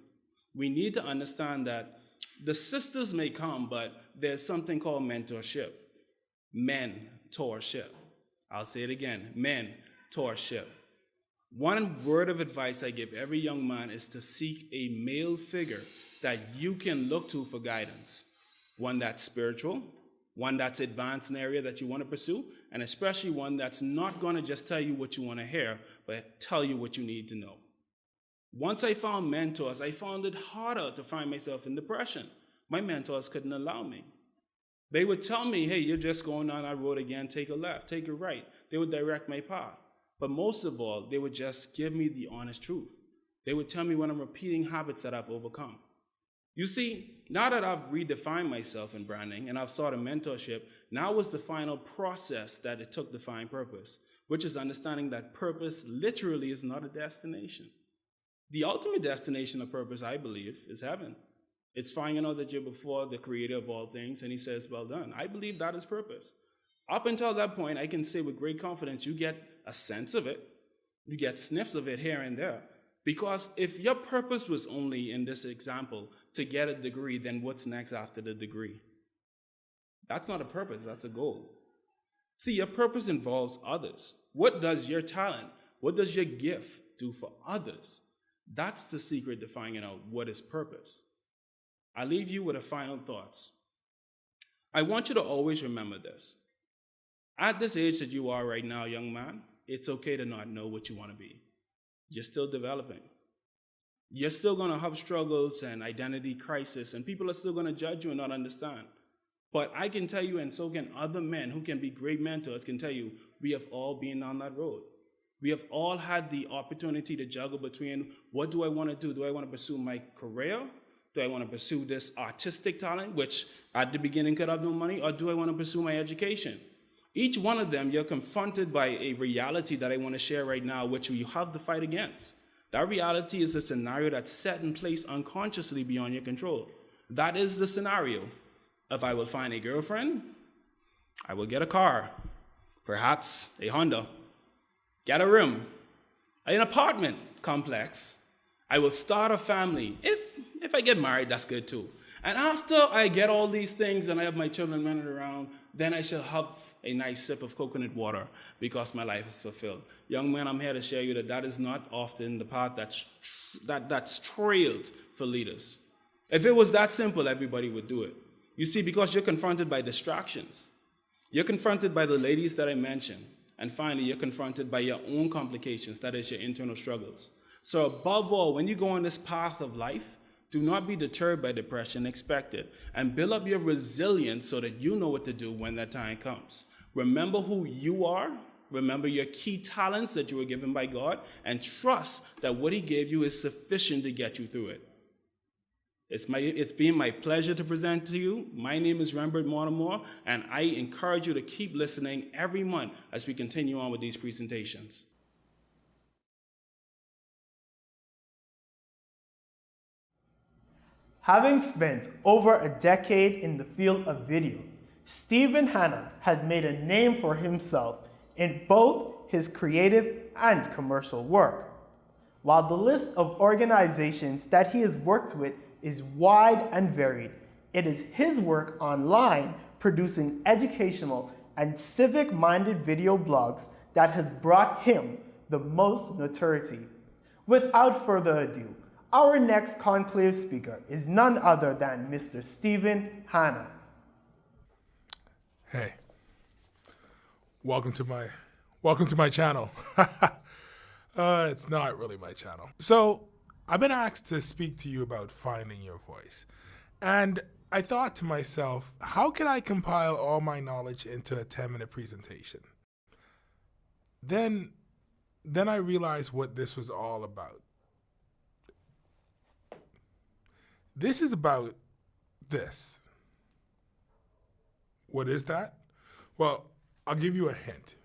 We need to understand that the sisters may come, but there's something called mentorship. Mentorship. I'll say it again, mentorship. One word of advice I give every young man is to seek a male figure that you can look to for guidance. One that's spiritual, one that's advanced in an area that you want to pursue, and especially one that's not going to just tell you what you want to hear, but tell you what you need to know. Once I found mentors, I found it harder to find myself in depression. My mentors couldn't allow me. They would tell me, hey, you're just going down that road again, take a left, take a right. They would direct my path. But most of all, they would just give me the honest truth. They would tell me when I'm repeating habits that I've overcome. You see, now that I've redefined myself in branding and I've started mentorship, now is the final process that it took to find purpose, which is understanding that purpose literally is not a destination. The ultimate destination of purpose, I believe, is heaven. It's finding out that you're before the creator of all things, and he says, well done. I believe that is purpose. Up until that point, I can say with great confidence, you get a sense of it. You get sniffs of it here and there. Because if your purpose was only, in this example, to get a degree, then what's next after the degree? That's not a purpose, that's a goal. See, your purpose involves others. What does your talent, what does your gift do for others? That's the secret to finding out what is purpose. I leave you with a final thoughts. I want you to always remember this. At this age that you are right now, young man, it's okay to not know what you want to be. You're still developing. You're still going to have struggles and identity crisis, and people are still going to judge you and not understand. But I can tell you, and so can other men who can be great mentors, can tell you, we have all been on that road. We have all had the opportunity to juggle between what do I want to do? Do I want to pursue my career? Do I want to pursue this artistic talent, which at the beginning could have no money? Or do I want to pursue my education? Each one of them, you're confronted by a reality that I want to share right now, which you have to fight against. That reality is a scenario that's set in place unconsciously beyond your control. That is the scenario. If I will find a girlfriend, I will get a car, perhaps a Honda, get a room, an apartment complex. I will start a family. If I get married, that's good too. And after I get all these things and I have my children running around, then I shall have a nice sip of coconut water because my life is fulfilled. Young man, I'm here to share you that is not often the path that's trailed for leaders. If it was that simple, everybody would do it. You see, because you're confronted by distractions. You're confronted by the ladies that I mentioned. And finally, you're confronted by your own complications, that is your internal struggles. So above all, when you go on this path of life, do not be deterred by depression, expect it, and build up your resilience so that you know what to do when that time comes. Remember who you are, remember your key talents that you were given by God, and trust that what he gave you is sufficient to get you through it. It's been my pleasure to present to you. My name is Renbert Mortimer, and I encourage you to keep listening every month as we continue on with these presentations. Having spent over a decade in the field of video, Stephen Hanna has made a name for himself in both his creative and commercial work. While the list of organizations that he has worked with is wide and varied, it is his work online producing educational and civic-minded video blogs that has brought him the most notoriety. Without further ado, our next conclave speaker is none other than Mr. Stephen Hanna. Hey, welcome to my channel. It's not really my channel. So I've been asked to speak to you about finding your voice. And I thought to myself, how can I compile all my knowledge into a 10-minute presentation? Then I realized what this was all about. This is about this. What is that? Well, I'll give you a hint.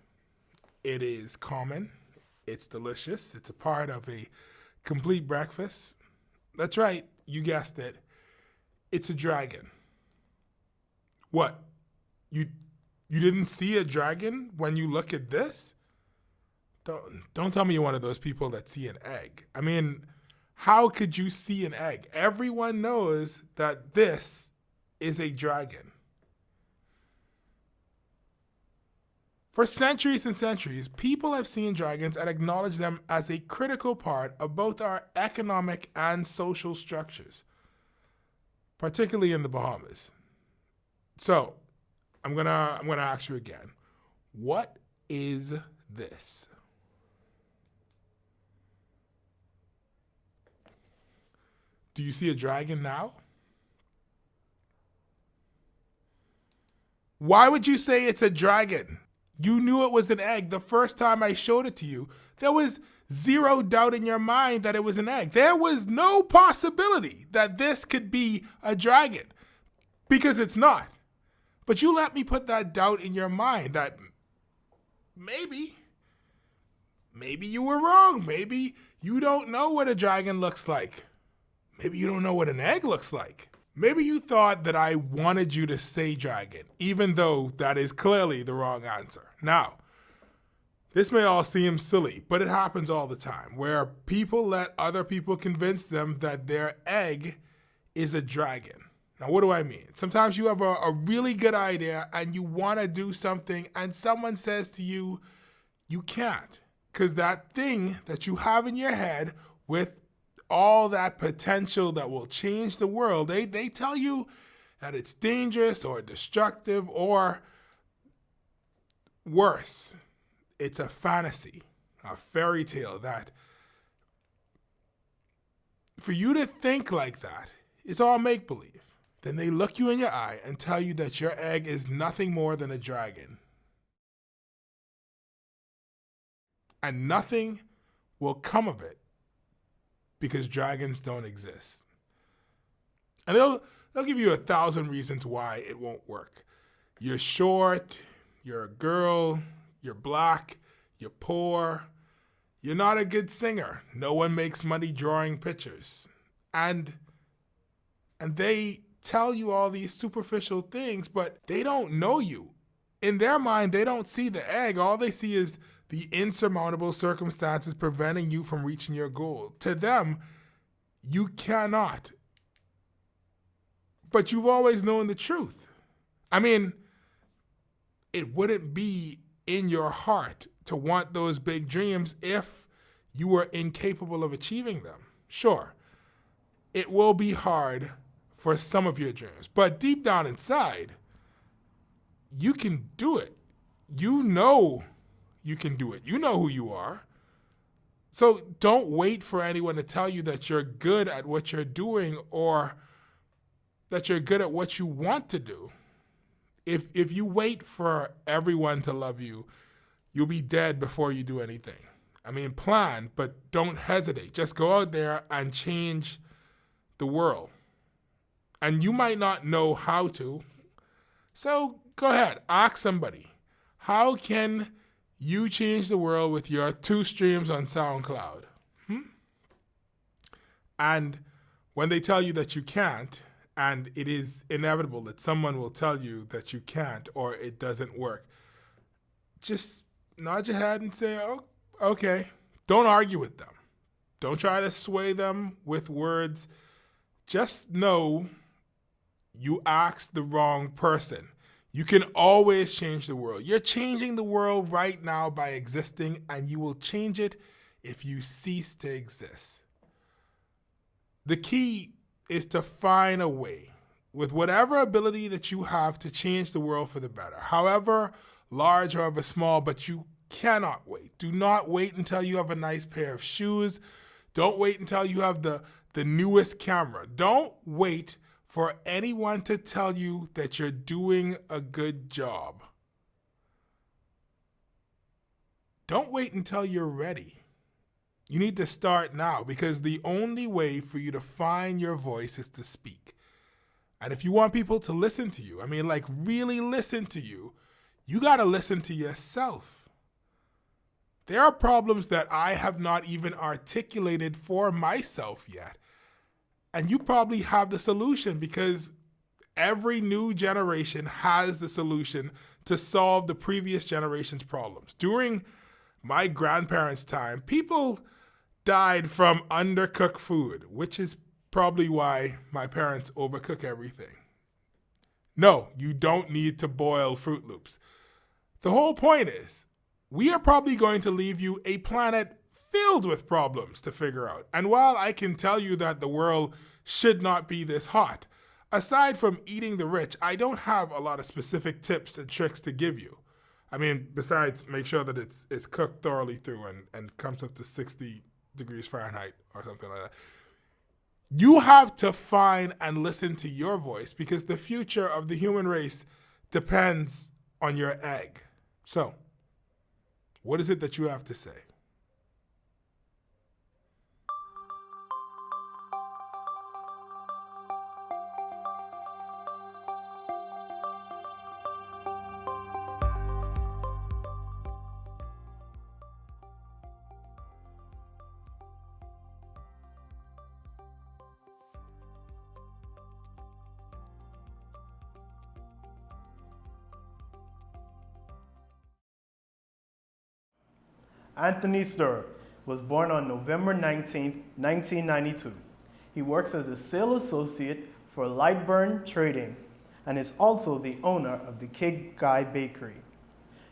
It is common, it's delicious, it's a part of a complete breakfast. That's right, you guessed it. It's a dragon. What? You didn't see a dragon when you look at this? Don't tell me you're one of those people that see an egg. I mean, how could you see an egg? Everyone knows that this is a dragon. For centuries and centuries, people have seen dragons and acknowledged them as a critical part of both our economic and social structures, particularly in the Bahamas. So, I'm gonna ask you again. What is this? Do you see a dragon now? Why would you say it's a dragon? You knew it was an egg the first time I showed it to you. There was zero doubt in your mind that it was an egg. There was no possibility that this could be a dragon, because it's not. But you let me put that doubt in your mind that maybe you were wrong. Maybe you don't know what a dragon looks like. Maybe you don't know what an egg looks like. Maybe you thought that I wanted you to say dragon, even though that is clearly the wrong answer. Now, this may all seem silly, but it happens all the time, where people let other people convince them that their egg is a dragon. Now, what do I mean? Sometimes you have a really good idea and you want to do something and someone says to you, you can't. Because that thing that you have in your head with all that potential that will change the world, they tell you that it's dangerous or destructive, or worse, it's a fantasy, a fairy tale, that for you to think like that, it's all make-believe. Then they look you in your eye and tell you that your egg is nothing more than a dragon. And nothing will come of it, because dragons don't exist. And they'll give you 1,000 reasons why it won't work. You're short, you're a girl, you're black, you're poor, you're not a good singer, no one makes money drawing pictures. And they tell you all these superficial things, but they don't know you. In their mind, they don't see the egg. All they see is the insurmountable circumstances preventing you from reaching your goal. To them, you cannot. But you've always known the truth. I mean, it wouldn't be in your heart to want those big dreams if you were incapable of achieving them. Sure, it will be hard for some of your dreams, but deep down inside, you can do it. You know you can do it. You know who you are. So don't wait for anyone to tell you that you're good at what you're doing or that you're good at what you want to do. If you wait for everyone to love you, you'll be dead before you do anything. I mean, plan, but don't hesitate. Just go out there and change the world. And you might not know how to. So go ahead, ask somebody, how can you change the world with your 2 streams on SoundCloud? And when they tell you that you can't, and it is inevitable that someone will tell you that you can't or it doesn't work, just nod your head and say, oh, okay. Don't argue with them. Don't try to sway them with words. Just know you asked the wrong person. You can always change the world. You're changing the world right now by existing, and you will change it if you cease to exist. The key is to find a way, with whatever ability that you have, to change the world for the better, however large, however small, but you cannot wait. Do not wait until you have a nice pair of shoes. Don't wait until you have the newest camera. Don't wait for anyone to tell you that you're doing a good job. Don't wait until you're ready. You need to start now, because the only way for you to find your voice is to speak. And if you want people to listen to you, I mean, like really listen to you, you got to listen to yourself. There are problems that I have not even articulated for myself yet. And you probably have the solution, because every new generation has the solution to solve the previous generation's problems. During my grandparents' time, people died from undercooked food, which is probably why my parents overcook everything. No, you don't need to boil Fruit Loops. The whole point is, we are probably going to leave you a planet filled with problems to figure out. And while I can tell you that the world should not be this hot, aside from eating the rich, I don't have a lot of specific tips and tricks to give you. I mean, besides make sure that it's cooked thoroughly through and comes up to 60 degrees Fahrenheit or something like that. You have to find and listen to your voice because the future of the human race depends on your egg. So, what is it that you have to say? Anthony Sturm was born on November 19, 1992. He works as a sales associate for Lightburn Trading and is also the owner of the Cake Guy Bakery.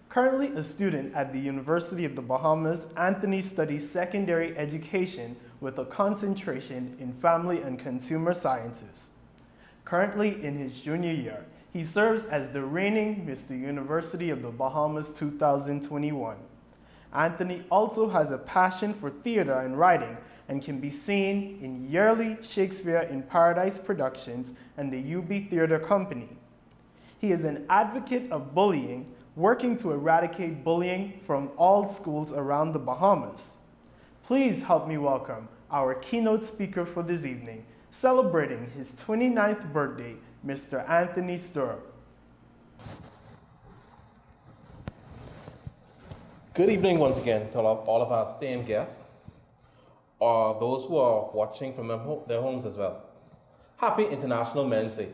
Currently a student at the University of the Bahamas, Anthony studies secondary education with a concentration in family and consumer sciences. Currently in his junior year, he serves as the reigning Mr. University of the Bahamas 2021. Anthony also has a passion for theater and writing and can be seen in yearly Shakespeare in Paradise productions and the UB Theater Company. He is an advocate of bullying, working to eradicate bullying from all schools around the Bahamas. Please help me welcome our keynote speaker for this evening, celebrating his 29th birthday, Mr. Anthony Sturm. Good evening once again to all of our staying guests, or those who are watching from their homes as well. Happy International Men's Day.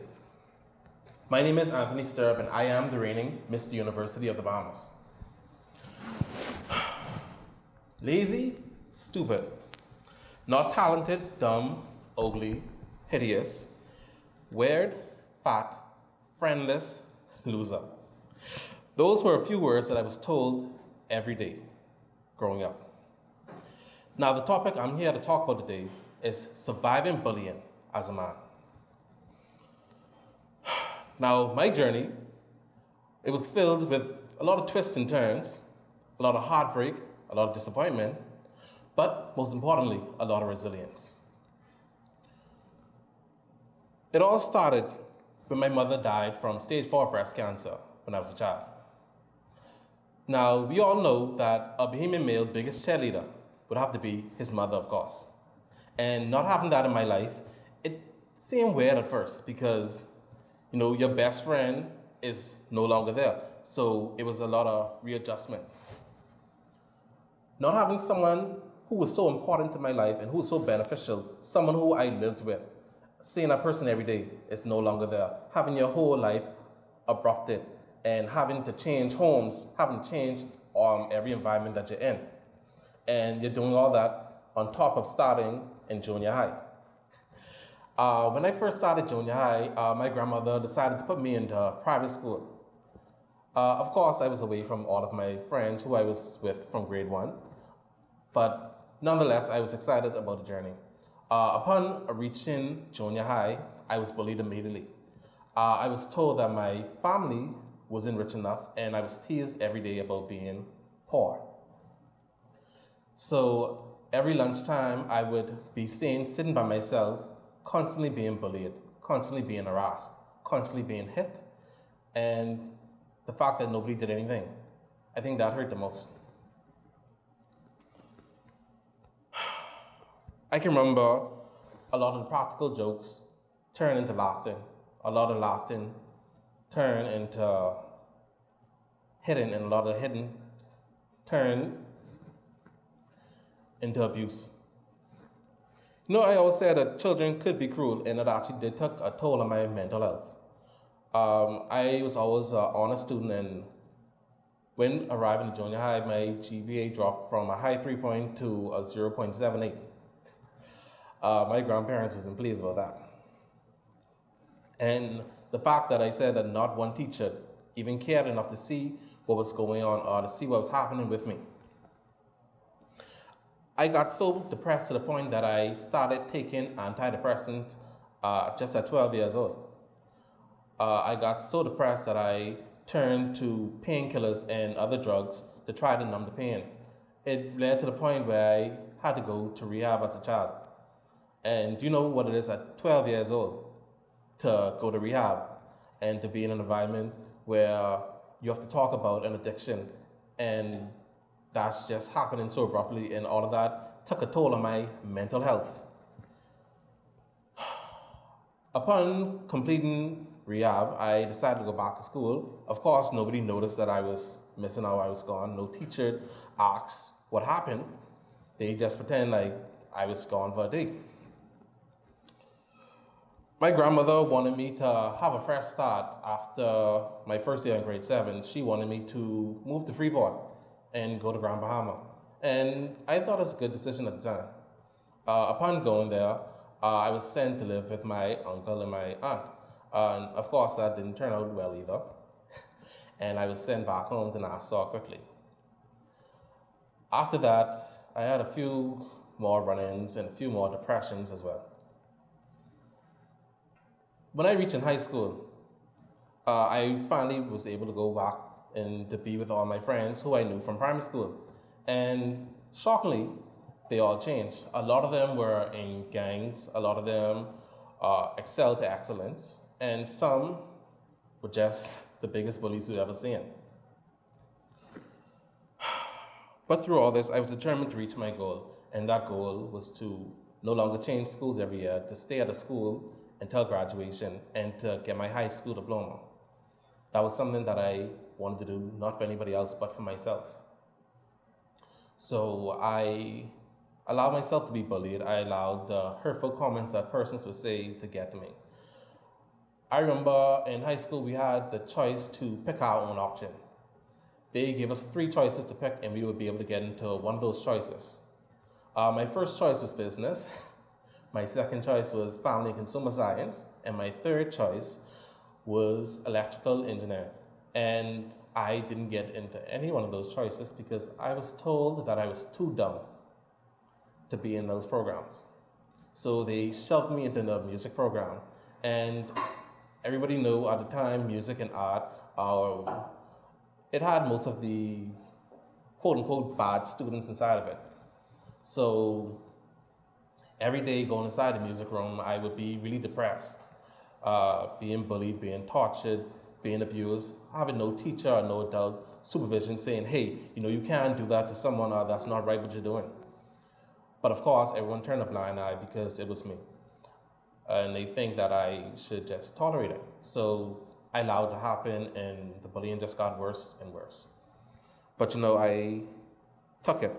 My name is Anthony Sturm and I am the reigning Mr. University of the Bahamas. Lazy, stupid. Not talented, dumb, ugly, hideous, weird, fat, friendless, loser. Those were a few words that I was told every day growing up. Now, the topic I'm here to talk about today is surviving bullying as a man. Now, my journey, it was filled with a lot of twists and turns, a lot of heartbreak, a lot of disappointment, but most importantly, a lot of resilience. It all started when my mother died from stage 4 breast cancer when I was a child. Now, we all know that a Bahamian male biggest cheerleader would have to be his mother, of course. And not having that in my life, it seemed weird at first because, you know, your best friend is no longer there. So it was a lot of readjustment. Not having someone who was so important to my life and who was so beneficial, someone who I lived with, seeing that person every day is no longer there. Having your whole life abrupted and having to change homes, having to change every environment that you're in. And you're doing all that on top of starting in junior high. When I first started junior high, my grandmother decided to put me into private school. Of course, I was away from all of my friends who I was with from grade 1, but nonetheless, I was excited about the journey. Upon reaching junior high, I was bullied immediately. I was told that my family wasn't rich enough, and I was teased every day about being poor. So every lunchtime, I would be sitting by myself, constantly being bullied, constantly being harassed, constantly being hit, and the fact that nobody did anything, I think that hurt the most. I can remember a lot of the practical jokes turn into laughter, a lot of laughter turn into hitting, and a lot of hitting turn into abuse. You know, I always said that children could be cruel, and it actually did take a toll on my mental health. I was always an honest student, and when arriving to junior high, my GPA dropped from a high 3 to a 0.78. My grandparents wasn't pleased about that. And the fact that I said that not one teacher even cared enough to see what was going on or to see what was happening with me. I got so depressed to the point that I started taking antidepressants just at 12 years old. I got so depressed that I turned to painkillers and other drugs to try to numb the pain. It led to the point where I had to go to rehab as a child. And you know what it is at 12 years old to go to rehab and to be in an environment where you have to talk about an addiction, and that's just happening so abruptly, and all of that took a toll on my mental health. Upon completing rehab, I decided to go back to school. Of course, nobody noticed that I was missing out, I was gone. No teacher asked what happened. They just pretend like I was gone for a day. My grandmother wanted me to have a fresh start after my first year in grade 7. She wanted me to move to Freeport and go to Grand Bahama. And I thought it was a good decision at the time. Upon going there, I was sent to live with my uncle and my aunt. And of course, that didn't turn out well either. And I was sent back home to Nassau quickly. After that, I had a few more run-ins and a few more depressions as well. When I reached in high school, I finally was able to go back and to be with all my friends who I knew from primary school. And shockingly, they all changed. A lot of them were in gangs, a lot of them excelled to excellence, and some were just the biggest bullies we've ever seen. But through all this, I was determined to reach my goal, and that goal was to no longer change schools every year, to stay at a school until graduation, and to get my high school diploma. That was something that I wanted to do, not for anybody else, but for myself. So I allowed myself to be bullied. I allowed the hurtful comments that persons would say to get to me. I remember in high school, we had the choice to pick our own option. They gave us 3 choices to pick, and we would be able to get into one of those choices. My first choice was business. My second choice was family and consumer science. And my third choice was electrical engineering. And I didn't get into any one of those choices because I was told that I was too dumb to be in those programs. So they shoved me into the music program. And everybody knew at the time, music and art, it had most of the quote-unquote bad students inside of it. So every day going inside the music room, I would be really depressed, being bullied, being tortured, being abused, having no teacher or no adult supervision saying, hey, you can't do that to someone, or that's not right what you're doing. But of course, everyone turned a blind eye because it was me. And they think that I should just tolerate it. So I allowed it to happen, and the bullying just got worse and worse. But I took it,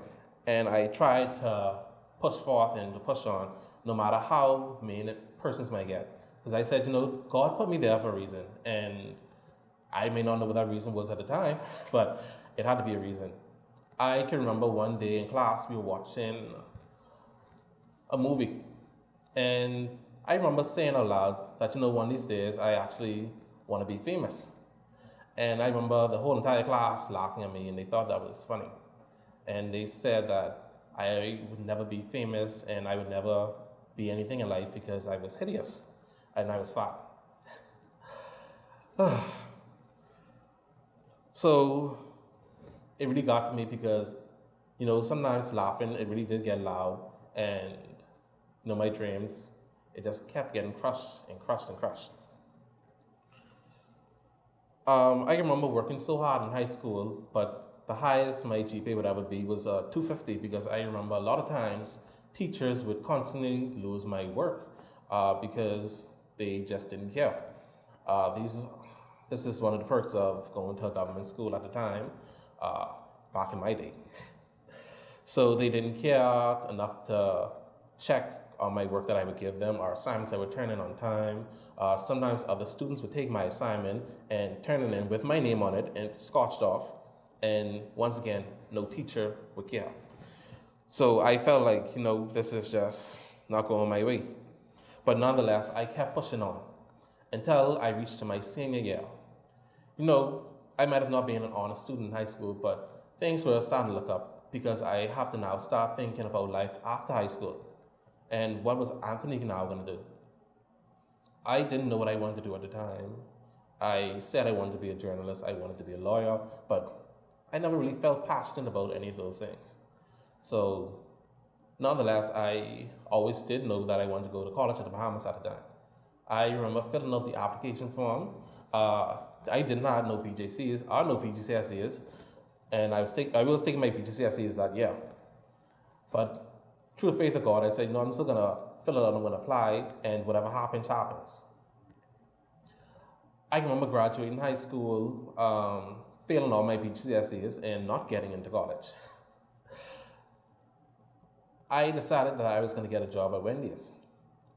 and I tried to push forth and to push on, no matter how mean persons might get. Because I said, God put me there for a reason, and I may not know what that reason was at the time, but it had to be a reason. I can remember one day in class, we were watching a movie, and I remember saying out loud that, one of these days, I actually want to be famous. And I remember the whole entire class laughing at me, and they thought that was funny. And they said that I would never be famous, and I would never be anything in life because I was hideous, and I was fat. So it really got to me because, sometimes laughing, it really did get loud, and, my dreams, it just kept getting crushed and crushed and crushed. I remember working so hard in high school, but the highest my GPA would ever be was 250, because I remember a lot of times teachers would constantly lose my work because they just didn't care. This is one of the perks of going to a government school at the time, back in my day. So they didn't care enough to check on my work that I would give them, or assignments I would turn in on time. Sometimes other students would take my assignment and turn it in with my name on it and scotched off. And once again, no teacher would care. So I felt like, this is just not going my way. But nonetheless, I kept pushing on until I reached to my senior year. You know, I might have not been an honest student in high school, but things were starting to look up because I have to now start thinking about life after high school. And what was Anthony now going to do? I didn't know what I wanted to do at the time. I said I wanted to be a journalist, I wanted to be a lawyer, but I never really felt passionate about any of those things. So, nonetheless, I always did know that I wanted to go to college at the Bahamas at the time. I remember filling out the application form. I did not have no PJCs or no PGCSEs, and I was taking my PGCSEs that year. But through the faith of God, I said, no, I'm still gonna fill it out, I'm gonna apply, and whatever happens, happens. I remember graduating high school, failing all my PGCSEs and not getting into college. I decided that I was gonna get a job at Wendy's.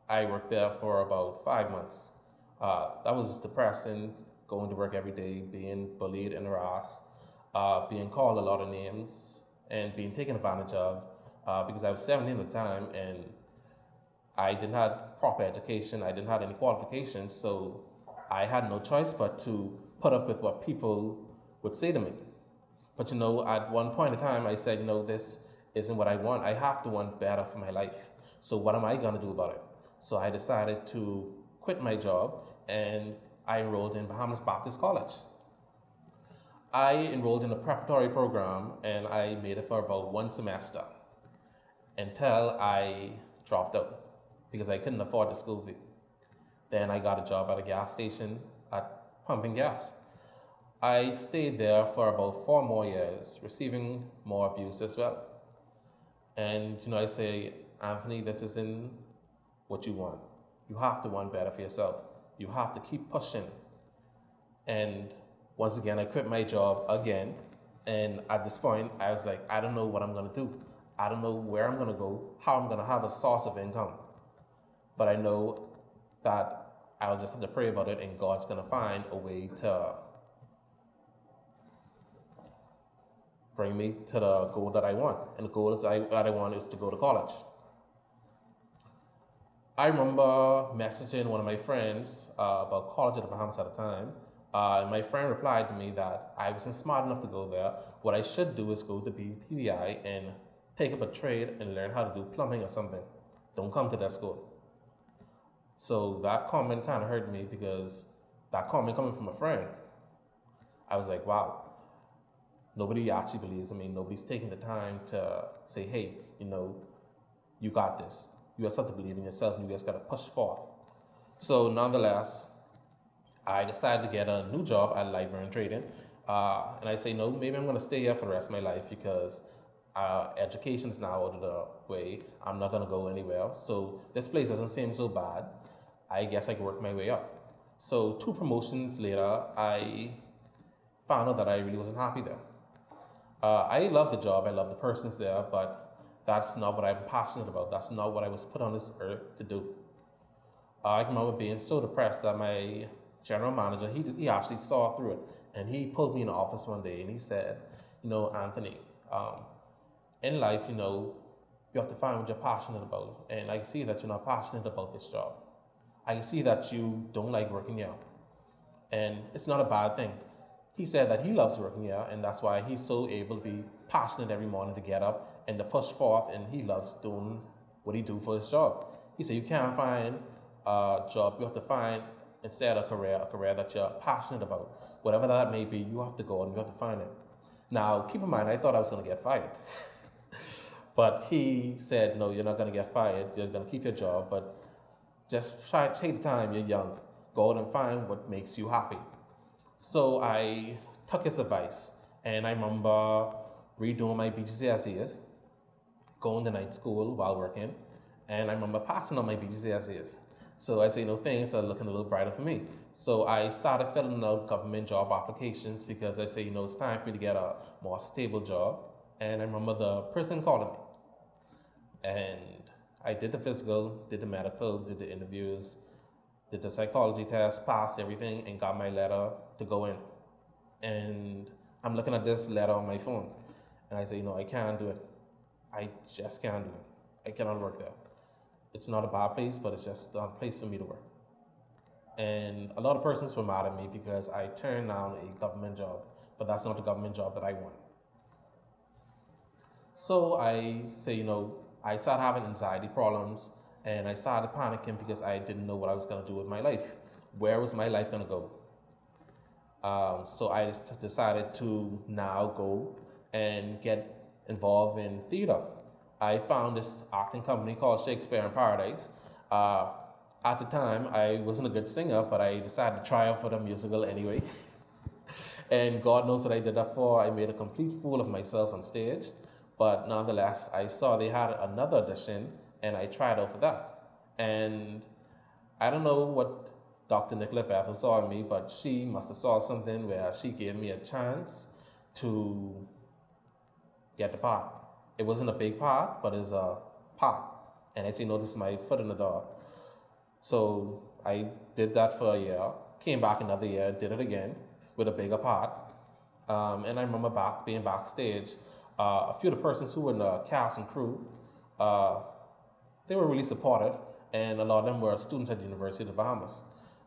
I worked there for about 5 months. That was depressing, going to work every day, being bullied and harassed, being called a lot of names, and being taken advantage of because I was 17 at the time and I didn't have proper education, I didn't have any qualifications, so I had no choice but to put up with what people would say to me. But you know, at one point in time, I said, you know, this isn't what I want. I have to want better for my life. So what am I gonna do about it? So I decided to quit my job and I enrolled in Bahamas Baptist College. I enrolled in a preparatory program and I made it for about 1 semester until I dropped out because I couldn't afford the school fee. Then I got a job at a gas station at pumping gas. I stayed there for about 4 more years, receiving more abuse as well. And you know, I say, Anthony, this isn't what you want. You have to want better for yourself. You have to keep pushing. And once again, I quit my job again. And at this point, I was like, I don't know what I'm gonna do. I don't know where I'm gonna go, how I'm gonna have a source of income. But I know that I'll just have to pray about it and God's gonna find a way to bring me to the goal that I want. And the goal that I want is to go to college. I remember messaging one of my friends about college at the Bahamas at the time. And my friend replied to me that I wasn't smart enough to go there. What I should do is go to BPI and take up a trade and learn how to do plumbing or something. Don't come to that school. So that comment kind of hurt me because that comment coming from a friend, I was like, wow, nobody actually believes in me. Nobody's taking the time to say, hey, you know, you got this. You just have to believe in yourself and you just got to push forth. So nonetheless, I decided to get a new job at Library and Trading. And I say, no, maybe I'm going to stay here for the rest of my life because education's now out of the way. I'm not going to go anywhere. So this place doesn't seem so bad. I guess I can work my way up. So 2 promotions later, I found out that I really wasn't happy there. I love the job, I love the persons there, but that's not what I'm passionate about. That's not what I was put on this earth to do. I remember being so depressed that my general manager, he actually saw through it. And he pulled me in the office one day and he said, you know, Anthony, in life, you know, you have to find what you're passionate about. And I can see that you're not passionate about this job. I can see that you don't like working here. And it's not a bad thing. He said that he loves working here, and that's why he's so able to be passionate every morning to get up and to push forth, and he loves doing what he do for his job. He said you can't find a job, you have to find instead a career that you're passionate about. Whatever that may be, you have to go and you have to find it. Now, keep in mind, I thought I was going to get fired. But he said, no, you're not going to get fired, you're going to keep your job, but just try to take the time, you're young. Go out and find what makes you happy. So I took his advice, and I remember redoing my BGCSEs, going to night school while working, and I remember passing on my BGCSEs. So I say, no, things are looking a little brighter for me. So I started filling out government job applications because I say, you know, it's time for me to get a more stable job. And I remember the person calling me. And I did the physical, did the medical, did the interviews, did the psychology test, passed everything, and got my letter to go in. And I'm looking at this letter on my phone, and I say, no, I can't do it. I just can't do it. I cannot work there. It's not a bad place, but it's just not a place for me to work. And a lot of persons were mad at me because I turned down a government job, but that's not the government job that I want. So I say, I started having anxiety problems and I started panicking because I didn't know what I was going to do with my life. Where was my life going to go? So I just decided to now go and get involved in theater. I found this acting company called Shakespeare in Paradise. At the time, I wasn't a good singer, but I decided to try out for the musical anyway. And God knows what I did that for. I made a complete fool of myself on stage. But nonetheless, I saw they had another audition, and I tried out for that. And I don't know what Dr. Nicola Bethel saw in me, but she must have saw something where she gave me a chance to get the part. It wasn't a big part, but it's a part. And I say, no, this is my foot in the door. So I did that for a year, came back another year, did it again with a bigger part. And I remember being backstage. A few of the persons who were in the cast and crew, they were really supportive, and a lot of them were students at the University of the Bahamas.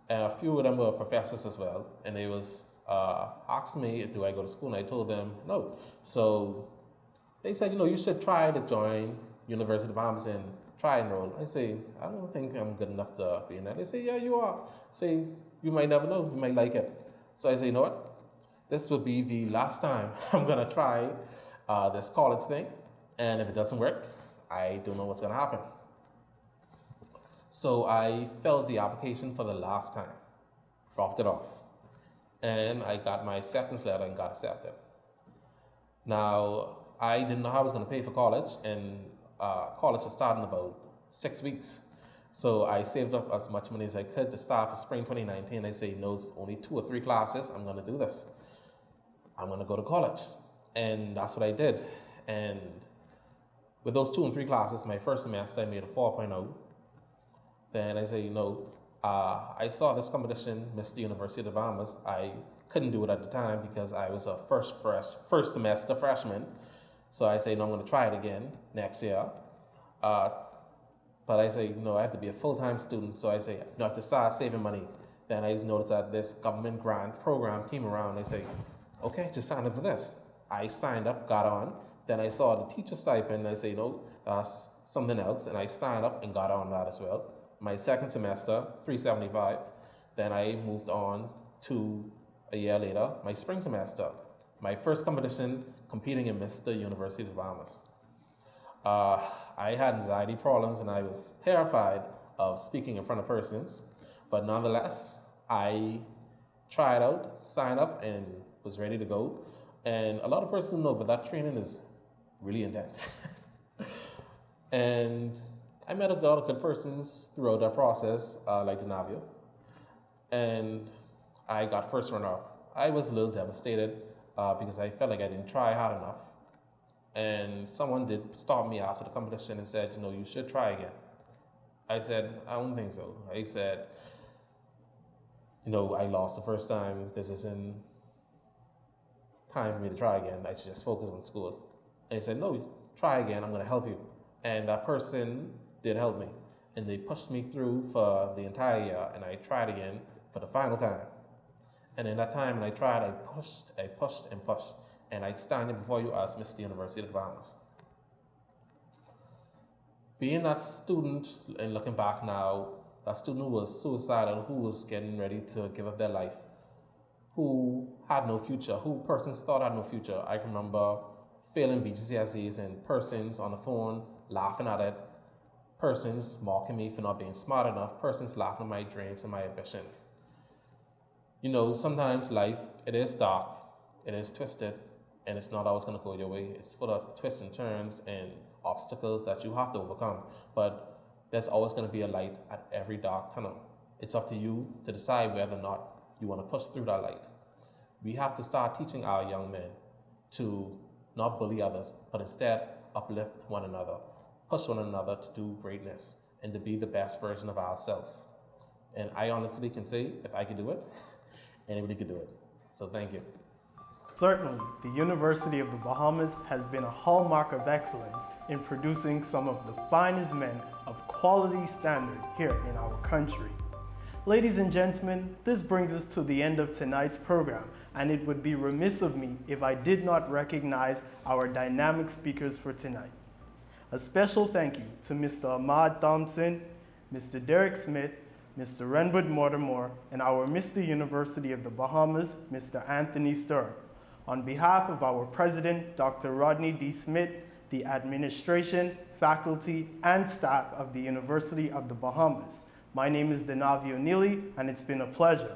And a few of them were professors as well, and they was asking me, do I go to school? And I told them no. So they said, you should try to join University of the Bahamas and try and enroll. I say, I don't think I'm good enough to be in that. They say, yeah, you are. Say, you might never know, you might like it. So I say, you know what? This will be the last time I'm gonna try this college thing, and if it doesn't work, I don't know what's gonna happen. So I filled the application for the last time, dropped it off, and I got my acceptance letter and got accepted. Now, I didn't know how I was gonna pay for college, and college is starting in about 6 weeks. So I saved up as much money as I could to start for spring 2019. I say, no, it's only 2 or 3 classes, I'm gonna do this. I'm gonna go to college. And that's what I did. And with those 2 and 3 classes, my first semester I made a 4.0. Then I say, I saw this competition, Mr. University of the Bahamas. I couldn't do it at the time because I was a first semester freshman. So I say, no, I'm gonna try it again next year. But I say, I have to be a full-time student. So I say, I have to start saving money. Then I noticed that this government grant program came around. They say, okay, just sign up for this. I signed up, got on. Then I saw the teacher stipend. I say, no, that's something else. And I signed up and got on that as well. My second semester, $375. Then I moved on to a year later, my spring semester. My first competition, competing in Mr. University of the Bahamas. I had anxiety problems and I was terrified of speaking in front of persons. But nonetheless, I tried out, signed up, and was ready to go. And a lot of persons know, but that training is really intense. And I met a lot of good persons throughout that process, like Danavio. And I got first runner-up. I was a little devastated because I felt like I didn't try hard enough. And someone did stop me after the competition and said, you should try again. I said, I don't think so. I said, I lost the first time. This isn't time for me to try again. I should just focus on school. And he said, no, try again. I'm going to help you. And that person did help me. And they pushed me through for the entire year. And I tried again for the final time. And in that time when I tried, I pushed, and I stand before you as Mr. University of the Bahamas. Being that student, and looking back now, that student who was suicidal, who was getting ready to give up their life, who had no future, who persons thought had no future. I remember failing BGCSEs and persons on the phone laughing at it, persons mocking me for not being smart enough, persons laughing at my dreams and my ambition. Sometimes life, it is dark, it is twisted, and it's not always going to go your way. It's full of twists and turns and obstacles that you have to overcome. But there's always going to be a light at every dark tunnel. It's up to you to decide whether or not you want to push through that light. We have to start teaching our young men to not bully others, but instead uplift one another, push one another to do greatness and to be the best version of ourselves. And I honestly can say, if I could do it, anybody could do it. So thank you. Certainly, the University of the Bahamas has been a hallmark of excellence in producing some of the finest men of quality standard here in our country. Ladies and gentlemen, this brings us to the end of tonight's program, and it would be remiss of me if I did not recognize our dynamic speakers for tonight. A special thank you to Mr. Ahmad Thompson, Mr. Derek Smith, Mr. Renbert Mortimer, and our Mr. University of the Bahamas, Mr. Anthony Sturm. On behalf of our president, Dr. Rodney D. Smith, the administration, faculty, and staff of the University of the Bahamas, my name is Danavio Neely, and it's been a pleasure.